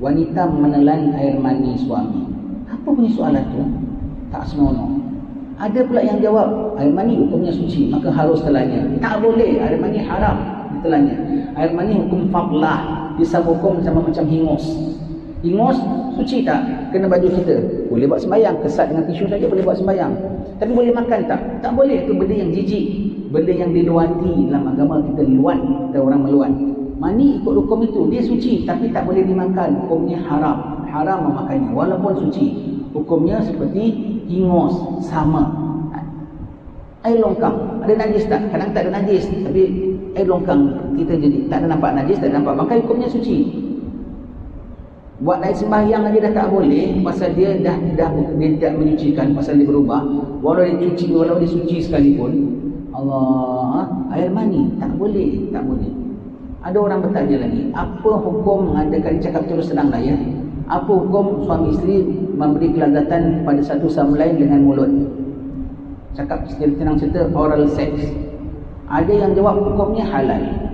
Speaker 1: wanita menelan air mani suami? Apa bunyi soalan tu? Tak senonoh. Ada pula yang jawab, air mani hukumnya suci, maka harus telannya. Tak boleh, air mani haram ditelannya. Air mani hukum fadlah, bisa hukum sama macam hingus. Hingus suci tak? Kena baju kita. Boleh buat sembahyang, kesat dengan tisu saja boleh buat sembahyang. Tapi boleh makan tak? Tak boleh. Itu benda yang jijik, benda yang diluati dalam agama kita. Luat, kita orang meluat. Mani ikut hukum itu, dia suci tapi tak boleh dimakan, hukumnya haram. Haram memakannya walaupun suci. Hukumnya seperti hingus, sama. Air longkang, ada najis tak? Kadang tak ada najis, tapi air longkang kita jadi tak ada nampak najis, tak ada nampak, maka hukumnya suci. Buat air sembahyang aja dah tak boleh, pasal dia dah dia tidak menyucikan, pasal dia berubah. Walau dia cuci, walau dia suci sekalipun, Allah, air mani tak boleh, tak boleh. Ada orang bertanya lagi, apa hukum mengadakan, cakap terus terang lah, ya, apa hukum suami isteri memberi kelazatan pada satu sama lain dengan mulut? Cakap tenang cerita, oral sex. Ada yang jawab hukumnya halal.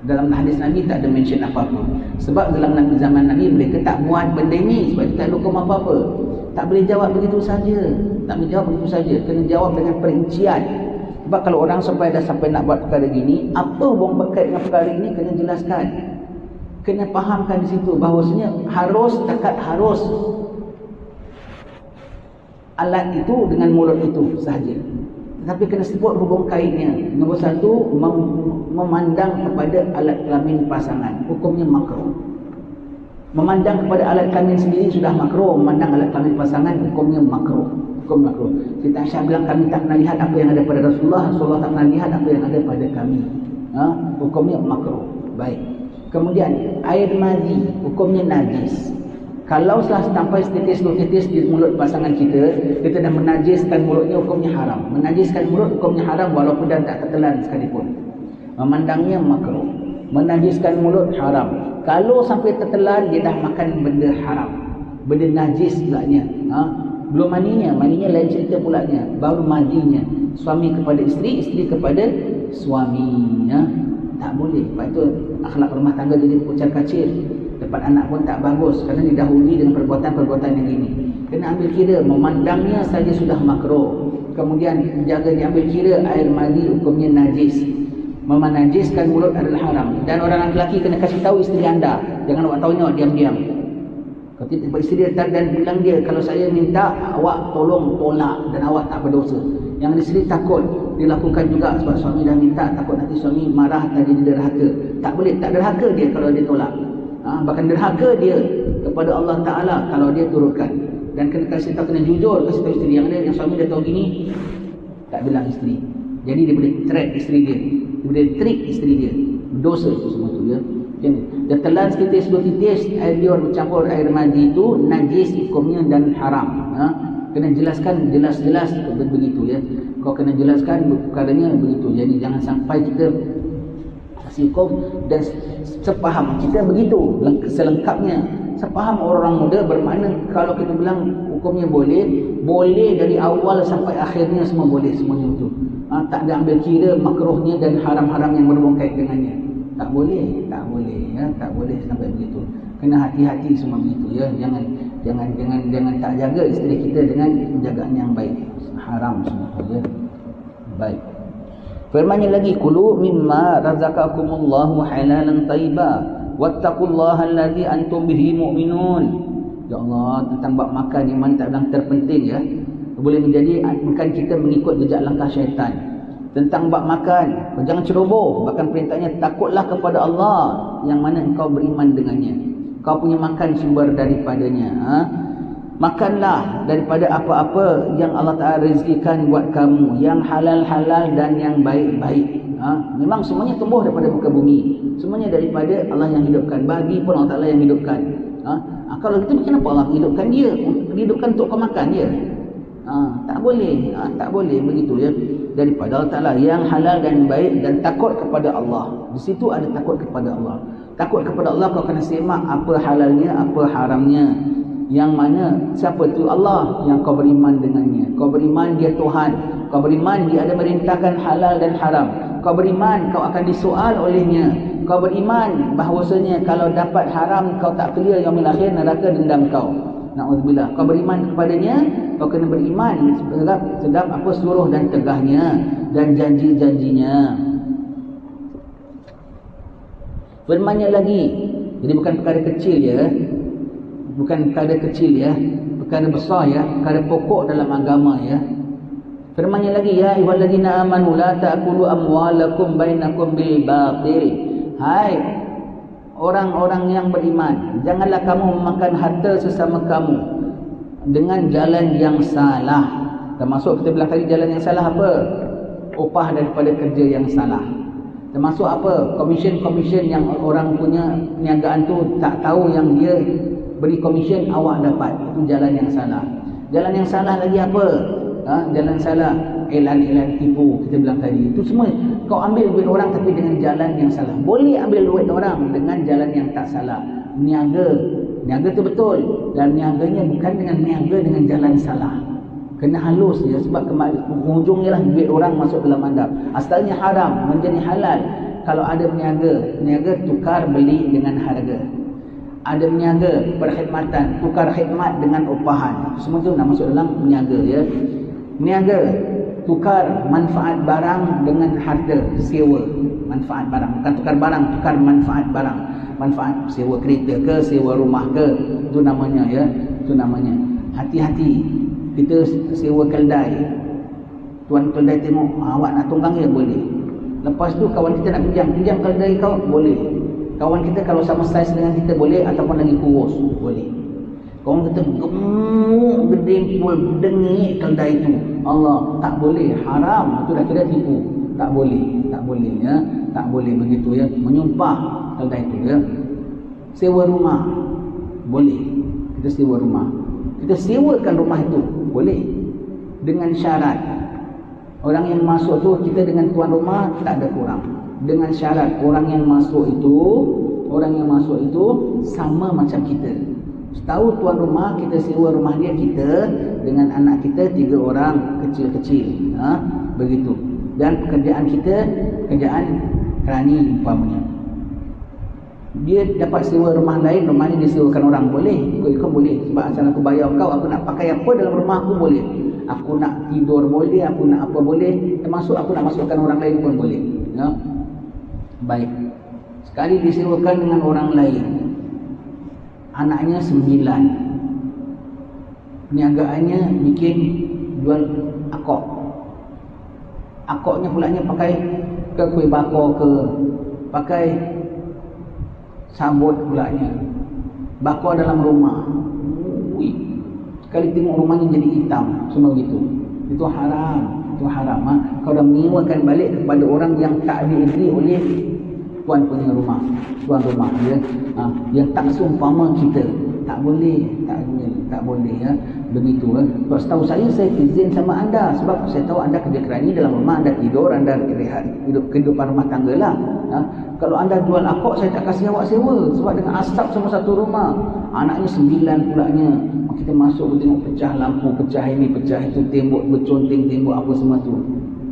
Speaker 1: Dalam hadis Nabi tak ada mention apa-apa. Sebab dalam zaman Nabi mereka tak buat benda ni, sebab itu tak ada hukum apa-apa. Tak boleh jawab begitu saja. Tak boleh jawab begitu saja. Kena jawab dengan perincian. Sebab kalau orang sampai nak buat perkara gini, apa hubung berkait dengan perkara ini, kena jelaskan. kena fahamkan di situ bahawasanya harus takat harus alat itu dengan mulut itu sahaja. Tetapi kena sebut hubung kaitnya. Nombor satu, memandang kepada alat kelamin pasangan, hukumnya makruh. Memandang kepada alat kelamin sendiri sudah makruh, memandang alat kelamin pasangan hukumnya makruh. Hukum makruh. Siti Aisyah bilang kami tak pernah lihat apa yang ada pada Rasulullah, Rasulullah tak pernah lihat apa yang ada pada kami. Hukumnya makruh. Baik. Kemudian air mani hukumnya najis. Kalau setelah sampai setitis 2 titis di mulut pasangan kita dah menajiskan mulutnya, hukumnya haram. Menajiskan mulut hukumnya haram walaupun dah tak tertelan sekalipun. Memandangnya makruh. Menajiskan mulut haram. Kalau sampai tertelan, dia dah makan benda haram, benda najis pulanya. Belum maninya lain cerita pulanya. Baru madinya, suami kepada isteri, isteri kepada suami. Tak boleh. Lepas tu akhlak rumah tangga jadi pucat kacir. Dapat anak pun tak bagus kerana didahului dengan perbuatan-perbuatan yang ini. Kena ambil kira, memandangnya saja sudah makruh. Kemudian jaga diambil kira air mani hukumnya najis. Memanajiskan mulut adalah haram. Dan orang lelaki kena kasih tahu isteri anda. Jangan awak tahunya diam-diam. Kalau tidak isteri dia dan bilang dia, kalau saya minta awak tolong tolak dan awak tak berdosa. Yang isteri takut dilakukan juga sebab suami dah minta, takut nanti suami marah tadi dia derhaka. Tak boleh, tak derhaka dia kalau dia tolak. Bahkan derhaka dia kepada Allah Ta'ala kalau dia turutkan. Dan kena kasih tahu, kena jujur kasih tahu isteri. Yang suami dia tahu gini, tak bilang isteri. Jadi dia boleh track isteri dia, dia boleh trick isteri dia. Dosa itu semua tu ya. Dia telan setitis 2 titis air liur bercampur air mandi itu najis hukumnya dan haram. Kena jelaskan jelas-jelas begitu ya. Kau kena jelaskan perkaranya begitu. Jadi jangan sampai kita kasih hukum dan sepaham kita begitu selengkapnya. Sepaham orang muda bermakna kalau kita bilang hukumnya boleh dari awal sampai akhirnya semua boleh semuanya itu. Tak ada ambil kira makruhnya dan haram-haram yang berhubung kait dengannya. Tak boleh ya, tak boleh sampai begitu. Kena hati-hati semua begitu ya. Jangan tak jaga isteri kita dengan penjagaan yang baik. Haram semua ya. Baik. Firman-Nya lagi, kulu mimma razaqakumullahu halalan thayyiba wattaqullaha allazi antum bihi mu'minun. Ya Allah, tentang bab makan yang mana tak bilang terpenting ya. Boleh menjadi bukan kita mengikut jejak langkah syaitan. Tentang bab makan, jangan ceroboh. Bahkan perintahnya, takutlah kepada Allah yang mana engkau beriman dengannya. Kau punya makan sumber daripadanya. Makanlah daripada apa-apa yang Allah Ta'ala rezekikan buat kamu, yang halal-halal dan yang baik-baik. Memang semuanya tumbuh daripada muka bumi, semuanya daripada Allah yang hidupkan. Babi pun Allah Ta'ala yang hidupkan. Kalau kita, kenapa Allah hidupkan dia? Hidupkan untuk kau makan dia? Tak boleh begitu ya. Daripada Allah Ta'ala yang halal dan baik, dan takut kepada Allah. Di situ ada takut kepada Allah. Takut kepada Allah, kau kena semak apa halalnya, apa haramnya. Yang mana siapa tu? Allah yang kau beriman dengannya. Kau beriman dia Tuhan. Kau beriman dia ada merintahkan halal dan haram. Kau beriman kau akan disoal olehnya. Kau beriman bahawasanya kalau dapat haram kau tak clear yaumil akhir, neraka dendam kau. Na'udzubillah. Kau beriman kepadanya, kau kena beriman sedap apa seluruh dan tegahnya dan janji-janjinya. Firman-Nya lagi, jadi bukan perkara kecil ya. Bukan perkara kecil ya, perkara besar ya, perkara pokok dalam agama ya. Firman-Nya lagi, ya ayyuhallazina amanu la ta'kulu amwalakum bainakum bil batil. Hai orang-orang yang beriman, janganlah kamu memakan harta sesama kamu dengan jalan yang salah. Termasuk kita bilang tadi jalan yang salah apa? Upah daripada kerja yang salah. Termasuk apa? Komisen-komisen yang orang punya perniagaan tu tak tahu yang dia beri komisen awak dapat. Itu jalan yang salah. Jalan yang salah lagi apa? Jalan salah, elan-elan tipu kita bilang tadi. Itu semua kau ambil duit orang tapi dengan jalan yang salah. Boleh ambil duit orang dengan jalan yang tak salah. Niaga tu betul, dan niaganya bukan dengan niaga dengan jalan salah. Kena halus ya, sebab ujungnya lah duit orang masuk dalam adab. Asalnya haram menjadi halal kalau ada niaga tukar beli dengan harga. Ada niaga perkhidmatan, tukar khidmat dengan upahan. Semua tu nak masuk dalam niaga ya. Niaga tukar manfaat barang dengan harta, sewa manfaat barang, bukan tukar barang, tukar manfaat barang. Manfaat sewa kereta ke, sewa rumah ke, itu namanya ya, itu namanya. Hati-hati, kita sewa keldai, tuan keldai tengok, awak nak tunggang ya boleh. Lepas tu kawan kita nak pinjam keldai kau, boleh. Kawan kita kalau sama saiz dengan kita boleh, ataupun lagi kurus, boleh. Kawan kita gemuk, gedempul, dengik keldai itu, Allah, tak boleh, haram, itu dah kira tipu. Tak boleh ya, tak boleh begitu ya, menyumpah keldai itu ya. Sewa rumah, boleh, kita sewa rumah, kita sewakan rumah itu, boleh, dengan syarat orang yang masuk tu, kita dengan tuan rumah tak ada kurang, dengan syarat orang yang masuk itu sama macam kita. Tahu tuan rumah, kita sewa rumah dia, kita dengan anak kita 3 orang kecil-kecil, begitu. Dan pekerjaan kita, pekerjaan kerani umpamanya. Dia dapat sewa rumah lain, rumah ni disewakan orang, boleh, ikut boleh. Sebab asal aku bayar kau, aku nak pakai apa dalam rumah aku boleh. Aku nak tidur boleh, aku nak apa boleh, termasuk aku nak masukkan orang lain pun boleh ya. Baik, sekali disewakan dengan orang lain, anaknya 9, perniagaannya bikin jual akok. Akoknya pulanya pakai ke kuih bakar ke, pakai sabut pulanya, bakar dalam rumah. Sekali tengok rumahnya jadi hitam, semua gitu. Itu haram, itu haram. Kau dah menyewakan balik kepada orang yang tak diizini oleh tuan punya rumah, tuan rumah ya. Yang tak seumpama kita, tak boleh ya, begitu ya. Sebab setahu saya izin sama anda, sebab saya tahu anda kerja kerani dalam rumah, anda tidur, anda rehat, hidup kehidupan rumah tangga lah. Kalau anda jual akok, saya tak kasih awak sewa, sebab dengan asap semua satu rumah, anaknya 9 pulanya. Kita masuk tengok pecah lampu, pecah ini, pecah itu, tembok berconteng, tembok apa semua tu,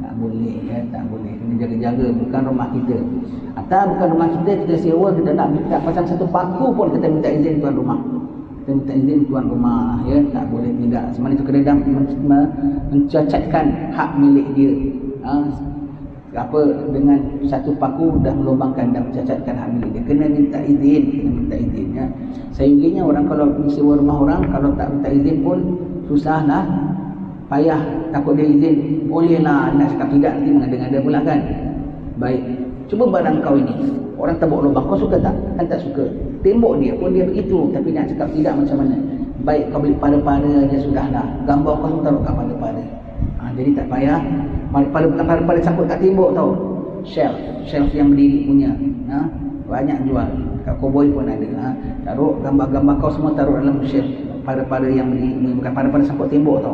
Speaker 1: tak boleh ya, tak boleh. Kena jaga-jaga, bukan rumah kita. Atau bukan rumah kita sewa, kita nak minta pasang satu paku pun kita minta izin tuan rumah. Kita minta izin tuan rumah ya, tak boleh tidak. Sebenarnya itu kena mencacatkan hak milik dia. Dengan satu paku dah melubangkan dan mencacatkan hak milik dia. Kena minta izin ya. Sehingga orang kalau sewa rumah orang, kalau tak minta izin pun susahlah, payah, takut dia izin, bolehlah, nak cakap tidak nanti mengada-ngada pula kan. Baik, cuba barang kau ini, orang tabuk lubang, kau suka tak? Kan tak suka. Tembok dia pun dia begitu, tapi nak cakap tidak macam mana. Baik, kau beli pada-pada je sudahlah, gambar kau taruh kat pada-pada. Jadi tak payah. Pada sangkut kat tembok tau, shelf yang berdiri punya, banyak jual kat Koboi pun ada. Taruh gambar-gambar kau semua, taruh dalam shelf pada yang berdiri, bukan pada sangkut tembok tau,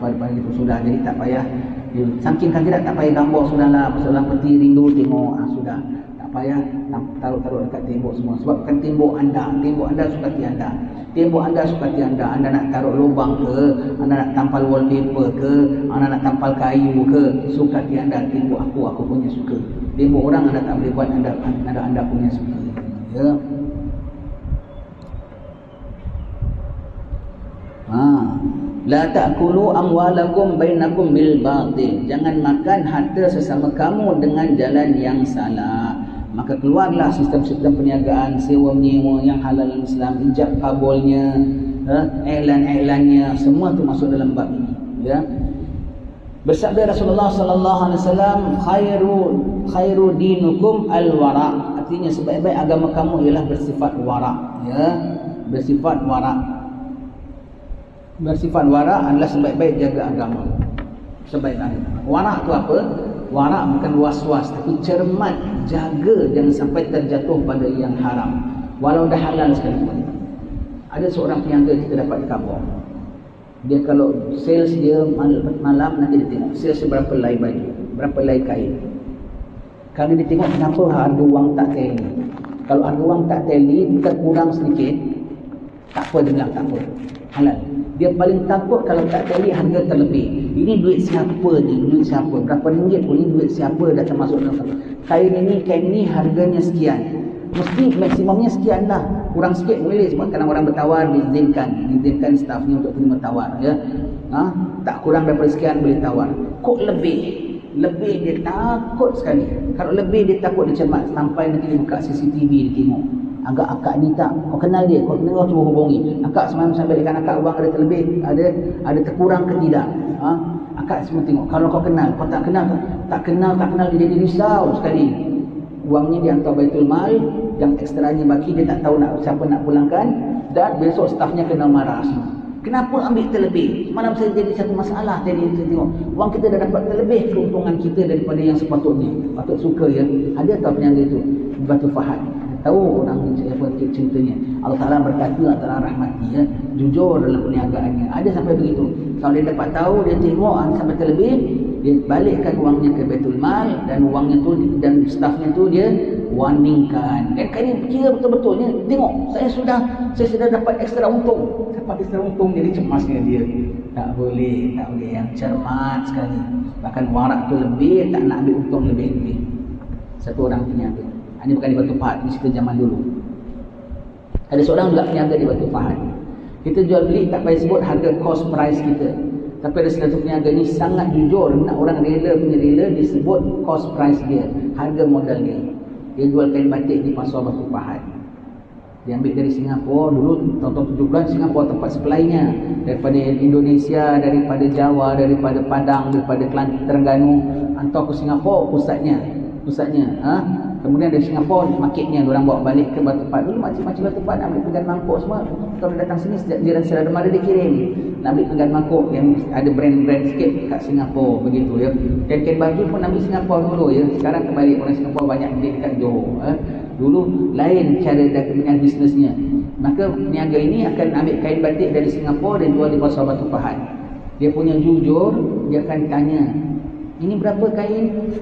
Speaker 1: pada itu sudah. Jadi tak payah, saking kan tidak, tak payah gambar sudahlah, pasal peti rindu tengok, sudah tak payah taruh dekat tembok semua. Sebab bukan tembok anda sukati anda. Tembok anda sukati anda. Anda nak taruh lubang ke, anda nak tampal wallpaper ke, anda nak tampal kayu ke, sukati anda. Tembok aku punya suka. Tembok orang anda tak boleh buat, anda punya suka ya. La ta'kulu amwalakum bainakum bil batil. Jangan makan harta sesama kamu dengan jalan yang salah. Maka keluarlah sistem-sistem perniagaan, sewa menyewa yang halal Islam, ijab kabulnya, iklan-iklannya, semua tu masuk dalam bab ini ya. Bersabda Rasulullah sallallahu alaihi wasallam, khairu dinukum al-wara. Artinya sebaik-baik agama kamu ialah bersifat wara ya. Bersifat wara adalah sebaik-baik jaga agama. Sebaik-baik. Wara tu apa? Wara bukan was-was, tapi cermat, jaga jangan sampai terjatuh pada yang haram, walau dah halal sekalipun. Ada seorang peniaga kita dapat di Kabul. Dia kalau sales dia malam nanti dia tengok sales berapa helai baju, berapa helai kain. Kalau dia tengok kenapa harga wang tak tally. Kalau harga wang tak tally, terkurang sedikit, tak apa, dia bilang tak apa, halal. Dia paling takut kalau tak tally harga terlebih. Ini duit siapa ni? Duit siapa? Berapa ringgit pun ni duit siapa dah termasuk dalam satu. Kain ini harganya sekian. Mesti maksimumnya sekian lah. kurang sikit boleh, sebab kadang orang bertawar diizinkan stafnya untuk terima tawar ya. Tak kurang daripada sekian boleh tawar. Kok lebih dia takut sekali. Kalau lebih dia takut, dia cermat sampai nanti dia buka CCTV dia tengok. Agak akak ni tak, kau kenal dia, kau kenal, cuba hubungi. Akak semalam saya balikan akak wang ada terlebih, ada terkurang ke tidak. Akak semua tengok. Kalau kau kenal, kau tak kenal dia jadi risau sekali. Wangnya dia hantar Baitul Mal, yang ekstranya baki dia tak tahu siapa nak pulangkan, dan besok stafnya kena marah semua. Kenapa ambil terlebih? Malam saya jadi satu masalah tadi, saya tengok wang kita dah dapat terlebih keuntungan kita daripada yang sepatutnya. Patut suka ya. Ada tak peniaga itu? Batu Fahad. Tahu orang apa ceritanya. Allah Ta'ala berkata, Allah Ta'ala rahmati ya, jujur dalam perniagaannya. Ada sampai begitu. Kalau dia dapat tahu, dia tengok sampai terlebih, dia balikkan wangnya ke Baitul Mal, dan wangnya tu dan stafnya tu dia warningkan. Dan kali kira betul-betulnya, tengok saya sudah dapat ekstra untung. Jadi cemasnya dia. Tak boleh yang cermat sekali. Bahkan warak tu lebih, tak nak ambil untung lebih. Satu orang peniaga. Ini bukan di Batu Pahat, ini cerita zaman dulu. Ada seorang juga peniaga di Batu Pahat. Kita jual beli tak payah sebut harga cost price kita. Tapi ada satu peniaga ni sangat jujur, nak orang punya rela disebut cost price dia, harga modal dia. Dia jual kain batik di pasar Batu Pahat. Dia ambil dari Singapura dulu, tahun-tahun 70-an Singapura tempat supply-nya. Daripada Indonesia, daripada Jawa, daripada Padang, daripada Terengganu, hantar ke Singapura pusatnya. Kemudian dari Singapura marketnya diorang bawa balik ke Batu Pahat. Dulu macam-macam Batu Pahat nak ambil pinggan mangkuk semua. Kalau datang sini jiran Seladar Mara dia kirim nak ambil pinggan mangkuk yang ada brand-brand sikit kat Singapura begitu ya. Dan kain baju pun ambil Singapura dulu ya. Sekarang kembali orang Singapura banyak beli dekat Johor. Dulu lain cara dengan bisnesnya. Maka peniaga ini akan ambil kain batik dari Singapura dan jual di pasar Batu Pahat. Dia punya jujur, dia akan tanya, ini berapa kain?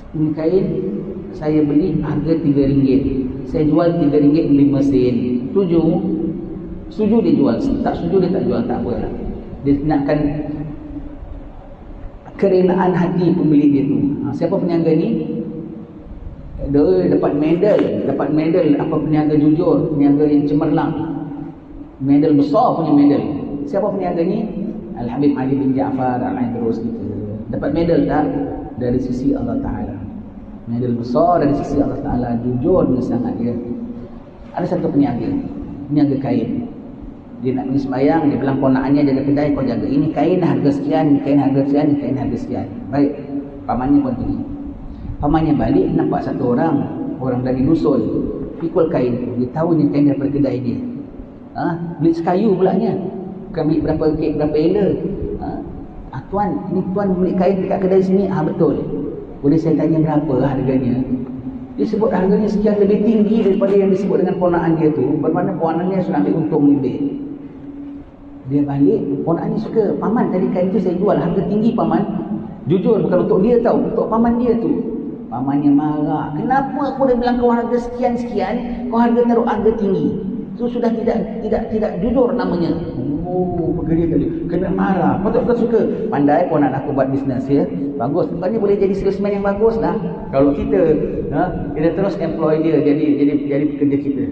Speaker 1: Ini kain saya beli harga RM3. Saya jual RM3.05. Setuju dia jual. Tak setuju dia tak jual, tak apalah. Dia nakkan kerenaan hati pembeli dia tu. Siapa peniaga ni? Dia dapat medal apa peniaga jujur, peniaga yang cemerlang. Medal besar punya medal. Siapa peniaga ni? Al-Habib Ali bin Ja'far Al-Aidrus gitu. Dapat medal tak? Dari sisi Allah Ta'ala. Medal besar dari sisi Allah Ta'ala. Jujur dia sangat dia. Ada satu peniaga kain. Dia nak pergi sembahyang, dia bilang ponakannya jaga kedai, kau jaga. Ini kain harga sekian, ini kain harga sekian, ini kain harga sekian. Baik, pamannya pun pergi. Pamannya balik, nampak satu orang dari dusun pikul kain tu. Dia tahu ni kain daripada kedai dia. Beli sekayu pulaknya. Bukan beli berapa ela. Tuan, ini tuan beli kain dekat kedai sini? Betul. Boleh saya tanya berapa harganya? Dia sebut harganya sekian, lebih tinggi daripada yang disebut dengan ponakan dia tu. Bermakna ponakannya sudah ambil untung lebih. Dia balik, ponakannya suka, paman tadi kain tu saya jual harga tinggi paman. Jujur, bukan untuk dia tahu, untuk paman dia tu. Pamannya marah. Kenapa aku dah bilang kau harga sekian-sekian, kau taruh harga tinggi? Itu sudah tidak jujur namanya. Pergi dia kena marah. Patut kau suka. Pandai pun nak aku buat bisnes ya. Bagus. Bukannya boleh jadi salesman yang bagus lah. Kalau kita terus employ dia jadi pekerja kita.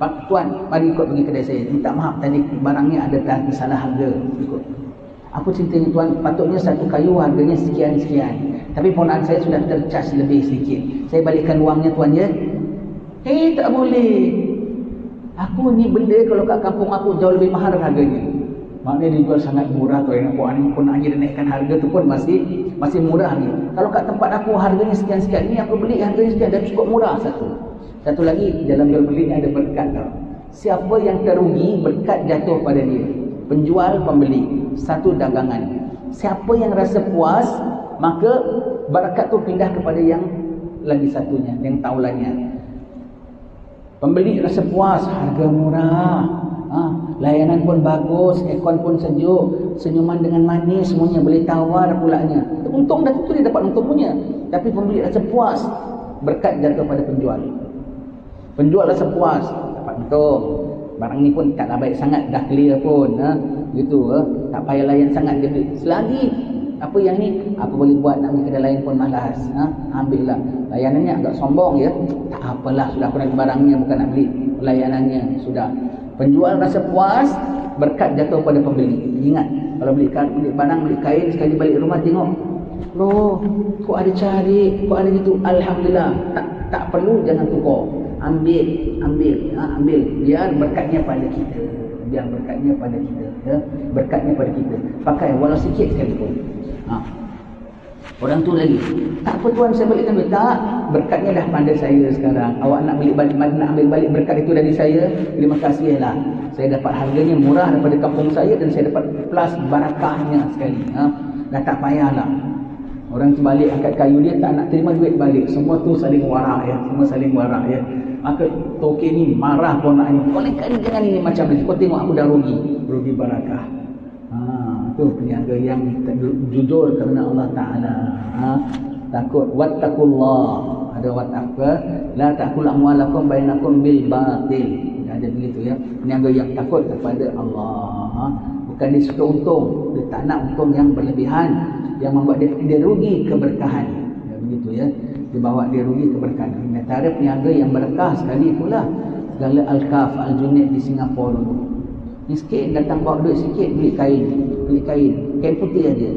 Speaker 1: Pak tuan, mari ikut pergi kedai saya. Minta maaf tadi barangnya ada salah harga. Ikut. Apa ceritanya tuan? Patutnya satu kayu harganya sekian-sekian. Tapi ponakan saya sudah tercas lebih sedikit. Saya balikkan wangnya tuan ya. Tak boleh. Aku ni benda kalau kat kampung aku jauh lebih mahal harganya. Maknanya dijual sangat murah tu. Ponakannya dia naikkan harga tu pun masih murah ni. Kalau kat tempat aku harganya sekian-sekian ni, aku beli harganya sekian dan cukup murah satu. Satu lagi dalam jual beli ni ada berkat tau. Siapa yang terugi, berkat jatuh pada dia. Penjual, pembeli, satu dagangan. Siapa yang rasa puas, maka berkat tu pindah kepada yang lagi satunya, yang taulannya. Pembeli rasa puas, harga murah, layanan pun bagus, aircon pun sejuk, senyuman dengan manis, semuanya boleh tawar pulaknya. Untung dah tentu dia dapat untung punya. Tapi pembeli rasa puas, berkat jatuh pada penjual. Penjual rasa puas, dapat untung. Barang ni pun taklah baik sangat, dah clear pun, tak payah layan sangat dia beli. Selagi apa yang ni, apa boleh buat, nak pergi kedai lain pun malas, ambil lah. Layanannya agak sombong ya, tak apalah, sudah aku nak barangnya bukan nak beli. pelayanannya. Sudah. Penjual rasa puas, berkat jatuh pada pembeli. Ingat, kalau beli barang, beli kain, sekali balik rumah tengok, loh, kok ada cari, kok ada gitu. Alhamdulillah, tak perlu, jangan tukar. Ambil. Biar berkatnya pada kita. Berkatnya pada kita. Pakai walau sikit sekalipun. Orang tu lagi, tak apa tuan, saya balikkan duit. Tak, berkatnya dah pada saya sekarang. Awak nak ambil balik berkat itu dari saya, terima kasih lah. Saya dapat harganya murah daripada kampung saya, dan saya dapat plus barakahnya sekali. Dah tak payahlah. Orang tu balik angkat kayu, dia tak nak terima duit balik. Semua tu saling warak ya. Maka toke ni marah pun nak ni. Kau lain jangan ini macam ni. Kau tengok aku dah rugi barakah. Itu peniaga yang jujur kerana Allah Ta'ala. Takut. Wattaqullah. Ada apa? La ta'kul amwalakum bainakum bil batil. Ada begitu ya. Peniaga yang takut kepada Allah. Bukan dia suka untung. Dia tak nak untung yang berlebihan, yang membuat dia rugi keberkahan. Ya, begitu ya. Dia bawa dia rugi keberkahan. Antara peniaga yang berkah sekali itulah segala Al-Kaf, Al-Junaid di Singapura dulu. Miskin datang bawa duit sikit, beli kain putih aja,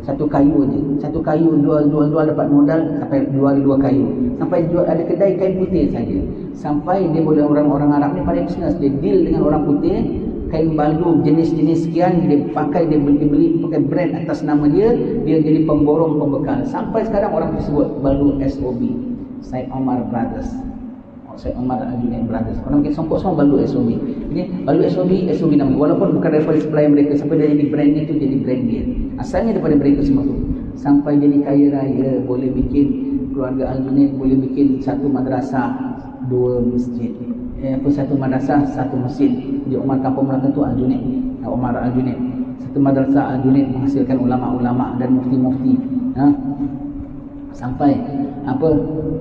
Speaker 1: satu kayu jual dapat modal sampai 2 kayu, sampai jual ada kedai kain putih saja, sampai dia boleh orang Arab ni pada bisnes, dia deal dengan orang putih, kain balu jenis-jenis sekian dia pakai, dia beli pakai brand atas nama dia jadi pemborong pembekal, sampai sekarang orang tersebut balu SOB, Syed Omar Brothers. Syed Omar Al-Junaid Brothers. Orang mungkin songkok semua balu SOB. Ini balu SOB nama. Walaupun bukan daripada supplier mereka, sampai dia jadi brand itu, jadi brand dia. Asalnya daripada mereka semua tu. Sampai jadi kaya raya, boleh bikin keluarga Al-Junaid, boleh bikin satu madrasah, 2 masjid. Satu madrasah, 1 masjid. Di Umar Kampung Melaka tu Al-Junaid, Umar Al-Junaid. Satu madrasah Al-Junaid menghasilkan ulama-ulama dan mufti-mufti. Sampai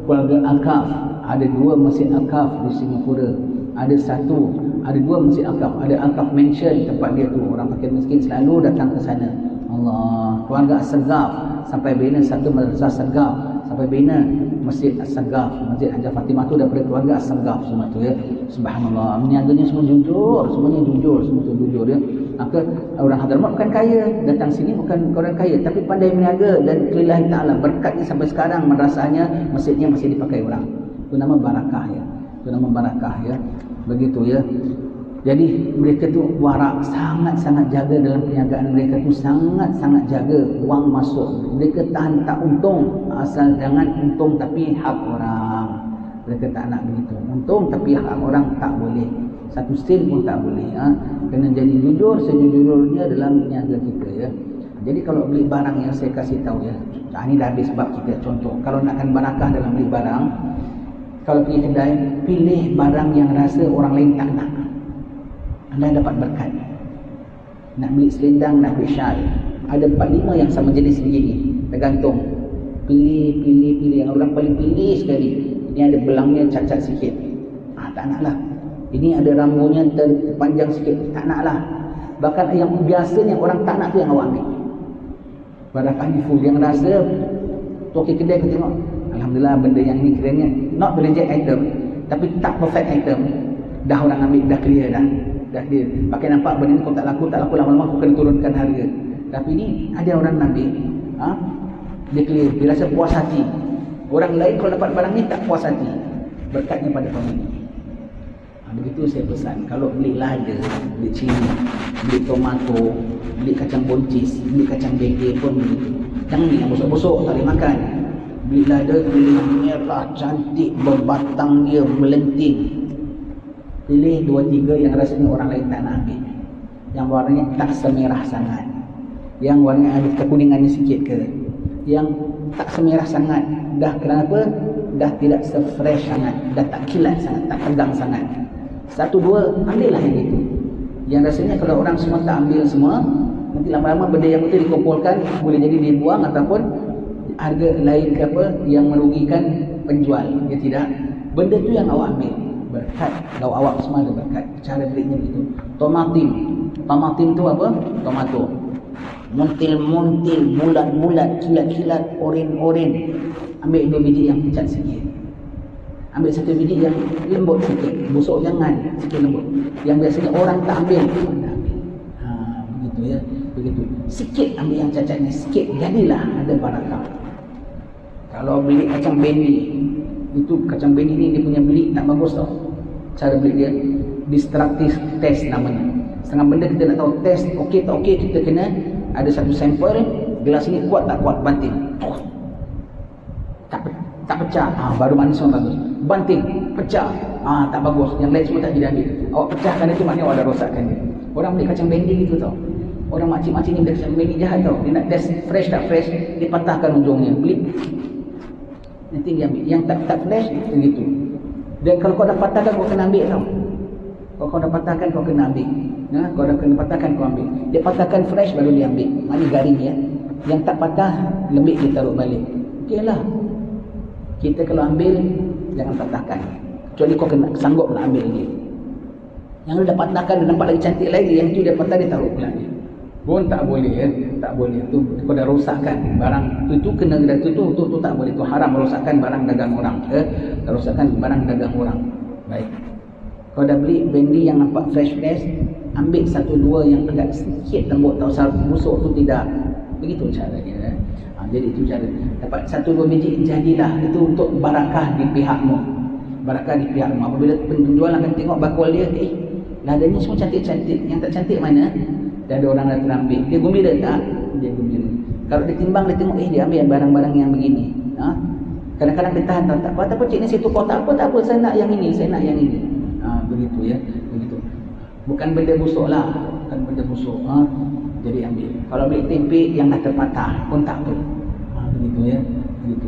Speaker 1: keluarga Al-Kaf, ada 2 masjid Al-Kaf di Singapura. Ada 2 masjid Al-Kaf. Ada Al-Kaf Mansion, tempat dia tu. Orang fakir miskin selalu datang ke sana. Allah. Keluarga As-Sagaf, sampai bina satu madrasah Sagaf, sampai bina Masjid As-Sagaf, Masjid Hajar Fatimah tu daripada keluarga As-Sagaf semua tu ya. Subhanallah. Niaganya semua jujur, semuanya jujur, semua tu jujur ya. Maka orang Hadramaut bukan kaya, datang sini bukan orang kaya, tapi pandai berniaga, dan lillahi ta'ala berkatnya sampai sekarang madrasahnya, masjidnya masih dipakai orang. Itu nama barakah ya. Begitu ya. Jadi mereka tu warak, sangat-sangat jaga dalam perniagaan mereka tu, sangat-sangat jaga wang masuk. Mereka tahan tak untung, asal jangan untung tapi hak orang. Mereka tak nak begitu. Untung tapi hak orang tak boleh. Satu sen pun tak boleh. Kena jadi jujur sejujurnya dalam niaga kita ya. Jadi kalau beli barang yang saya kasih tahu ya. Ini dah habis bab kita. Contoh, kalau nakkan barakah dalam beli barang, kalau pergi kedai, pilih barang yang rasa orang lain tak nak. Anda dapat berkat. Nak beli selendang, nak beli syal, ada 4-5 yang sama jenis begini, tergantung. Pilih yang orang paling pilih sekali. Ini ada belangnya cacat sikit, tak naklah. Ini ada rambutnya terpanjang sikit, tak naklah. Bahkan yang biasanya orang tak nak tu yang awak ambil. Barakahnya full. Yang rasa toki kedai kita tengok, alhamdulillah benda yang ni kiranya not reject item, tapi tak perfect item, dah orang ambil, dah clear dah dia pakai nampak benda ni kau tak laku, lama-lama aku kena turunkan harga. Tapi ni ada orang ambil, dia clear, dia rasa puas hati. Orang lain kalau dapat barang ni tak puas hati, berkatnya pada pemilik. Begitu saya pesan. Kalau beli lada, beli cili, beli tomato, beli kacang buncis, beli kacang bege pun begitu. Jangan ni yang bosok-bosok tak boleh makan. Beli lada, beli merah cantik, berbatang dia melenting. Pilih 2-3 yang rasanya orang lain tak nak ambil, yang warnanya tak semerah sangat, yang warnanya ada kekuningannya sikit ke, yang tak semerah sangat. Dah kenapa? Dah tidak se-fresh sangat, dah tak kilat sangat, tak tegang sangat. 1-2 ambillah yang itu. Yang rasanya kalau orang semua tak ambil semua, nanti lama-lama benda yang betul dikumpulkan, boleh jadi dibuang ataupun harga lain ke apa yang merugikan penjual. Ya tidak. Benda tu yang awak ambil. Berkat. Kalau awak semua ada berkat. Cara belinya begitu. Tomatin tu apa? Tomato. Muntil-muntil, bulat-bulat, kilat-kilat, oren-oren. Ambil 2 biji yang pucat sikit. Ambil satu biji yang lembut sikit, busuk jangan, sikit lembut. Yang biasanya orang tak ambil, anda ambil. Begitu ya, begitu. Sikit ambil yang cacatnya, sikit, jadilah ada barakah. Kalau beli kacang bendi, itu kacang bendi ni dia punya beli tak bagus tau. Cara beli dia destructive test namanya. Setengah benda kita nak tahu test okey tak okey, kita kena ada satu sampel, gelas ni kuat tak kuat, banting. Tak pecah, baru manis orang bagus. Banting, pecah, tak bagus. Yang lain semua tak jadi ambil. Awak pecahkan itu maknanya awak dah rosakkan dia. Orang beli kacang bendi gitu tau. Orang makcik-makcik ni beli kacang bendi jahat tau. Dia nak test fresh tak fresh, dia patahkan ujungnya, beli. Nanti dia ambil. Yang tak fresh, begitu. Dan kalau kau dah patahkan, kau kena ambil tau. Kalau kau dah patahkan, kau kena ambil. Kau dah kena patahkan, kau ambil. Dia patahkan fresh, baru dia ambil. Maknanya garing ya. Yang tak patah, lembik dia taruh balik. Okey lah. Kita kalau ambil, jangan patahkan. Kecuali kau kena sanggup nak ambil lagi. Yang dah patahkan, dia nampak lagi cantik lagi. Yang tu dia patah, dia taruh pula ni. Pun tak boleh ya. Tak boleh. Tu kau dah rosakkan barang. Tu kena tu tak boleh. Tu haram merosakkan barang dagang orang. Rosakkan barang dagang orang. Baik. Kau dah beli bendi yang nampak fresh-fresh, ambil satu dua yang agak sikit lembut, tahu busuk tu tidak. Begitu caranya. Jadi itu cara. Dapat satu dua biji, jadilah. Itu untuk barakah di pihakmu. Barakah di pihakmu. Apabila penjual akan tengok bakul dia, ladanya semua cantik-cantik. Yang tak cantik mana? Dah ada orang dah terambil. Dia gembira tak? Dia gembira. Kalau dia timbang, dia tengok, dia ambil barang-barang yang begini. Kadang-kadang dia tahan, tak apa, cik ni saya tukar, tak apa, saya nak yang ini, saya nak yang ini. Begitu ya, begitu. Bukan benda busuk lah, bukan benda busuk. Jadi ambil. Kalau ambil tempe yang dah terpatah pun tak apa. Begitu ya, begitu.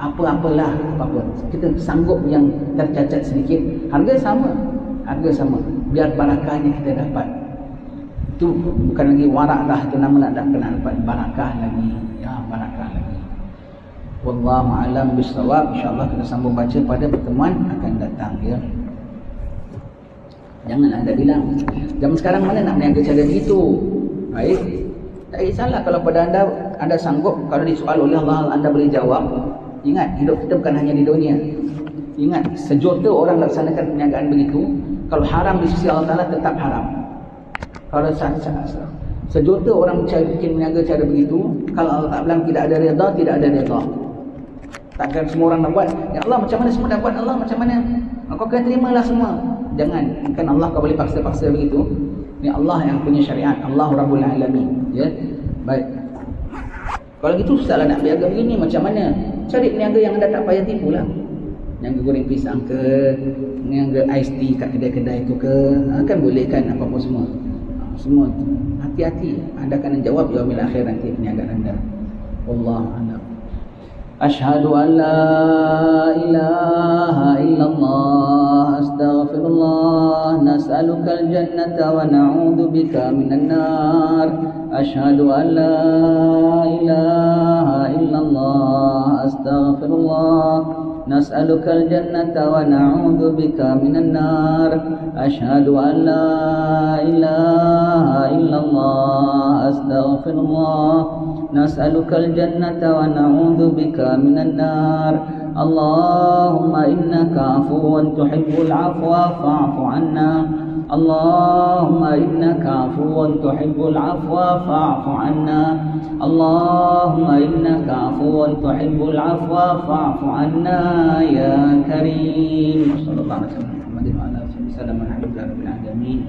Speaker 1: Apa-apalah, apa-apa. Kita sanggup yang tercacat sedikit, harga sama. Biar barakahnya kita dapat. Itu bukan lagi warak dah, itu nama nak kena dapat barakah lagi. Ya, barakah lagi. Wallahu a'lam bishawab. InsyaAllah kita sambung baca pada pertemuan akan datang ya. Jangan anda bilang zaman sekarang mana nak berniaga cara begitu. Baik, tak salah kalau pada anda sanggup. Kalau disoal oleh Allah, anda boleh jawab. Ingat, hidup kita bukan hanya di dunia. Ingat, sejuta orang laksanakan perniagaan begitu. Kalau haram di sisi Allah Ta'ala, tetap haram. Kalau sejuta orang bikin berniaga cara begitu, kalau Allah Ta'ala bilang tidak ada redha, tidak ada redha. Takkan semua orang nak buat. Ya Allah, macam mana semua dah buat? Allah, macam mana? Kau kena terimalah semua. Jangan, bukan Allah kau boleh paksa-paksa begitu. Ini Allah yang punya syariat, Allah Rabbul Alamin. Ya, baik. Kalau gitu susahlah nak berniaga begini. Macam mana? Cari peniaga yang anda tak payah tipu lah. Yang goreng pisang ke, yang iced tea kat kedai-kedai itu ke, kan boleh kan apa-apa semua. Semua tu. Hati-hati. Anda akan jawab yaumil akhir nanti perniagaan anda. Wallahu a'lam. Ashhadu an la ilaha illallah, astaghfirullah, nas'alukal jannata wa na'udzu bika minan nar. Ashhadu an la ilaha illallah, astaghfirullah, nas'alukal jannata wa na'udzu bika minan nar. Ashhadu an la ilaha illallah, astaghfirullah, nas'alukal jannata wa na'udzu bika minan nar. Allahumma innaka afuwun tuhibbul afwa fa'fu anna. Allahumma innaka afuwun tuhibbul afwa fa'fu anna. Allahumma innaka afuwun tuhibbul afwa fa'fu anna ya karim. Sallallahu alaihi wasallam. Alhamdulillah rabbil alamin.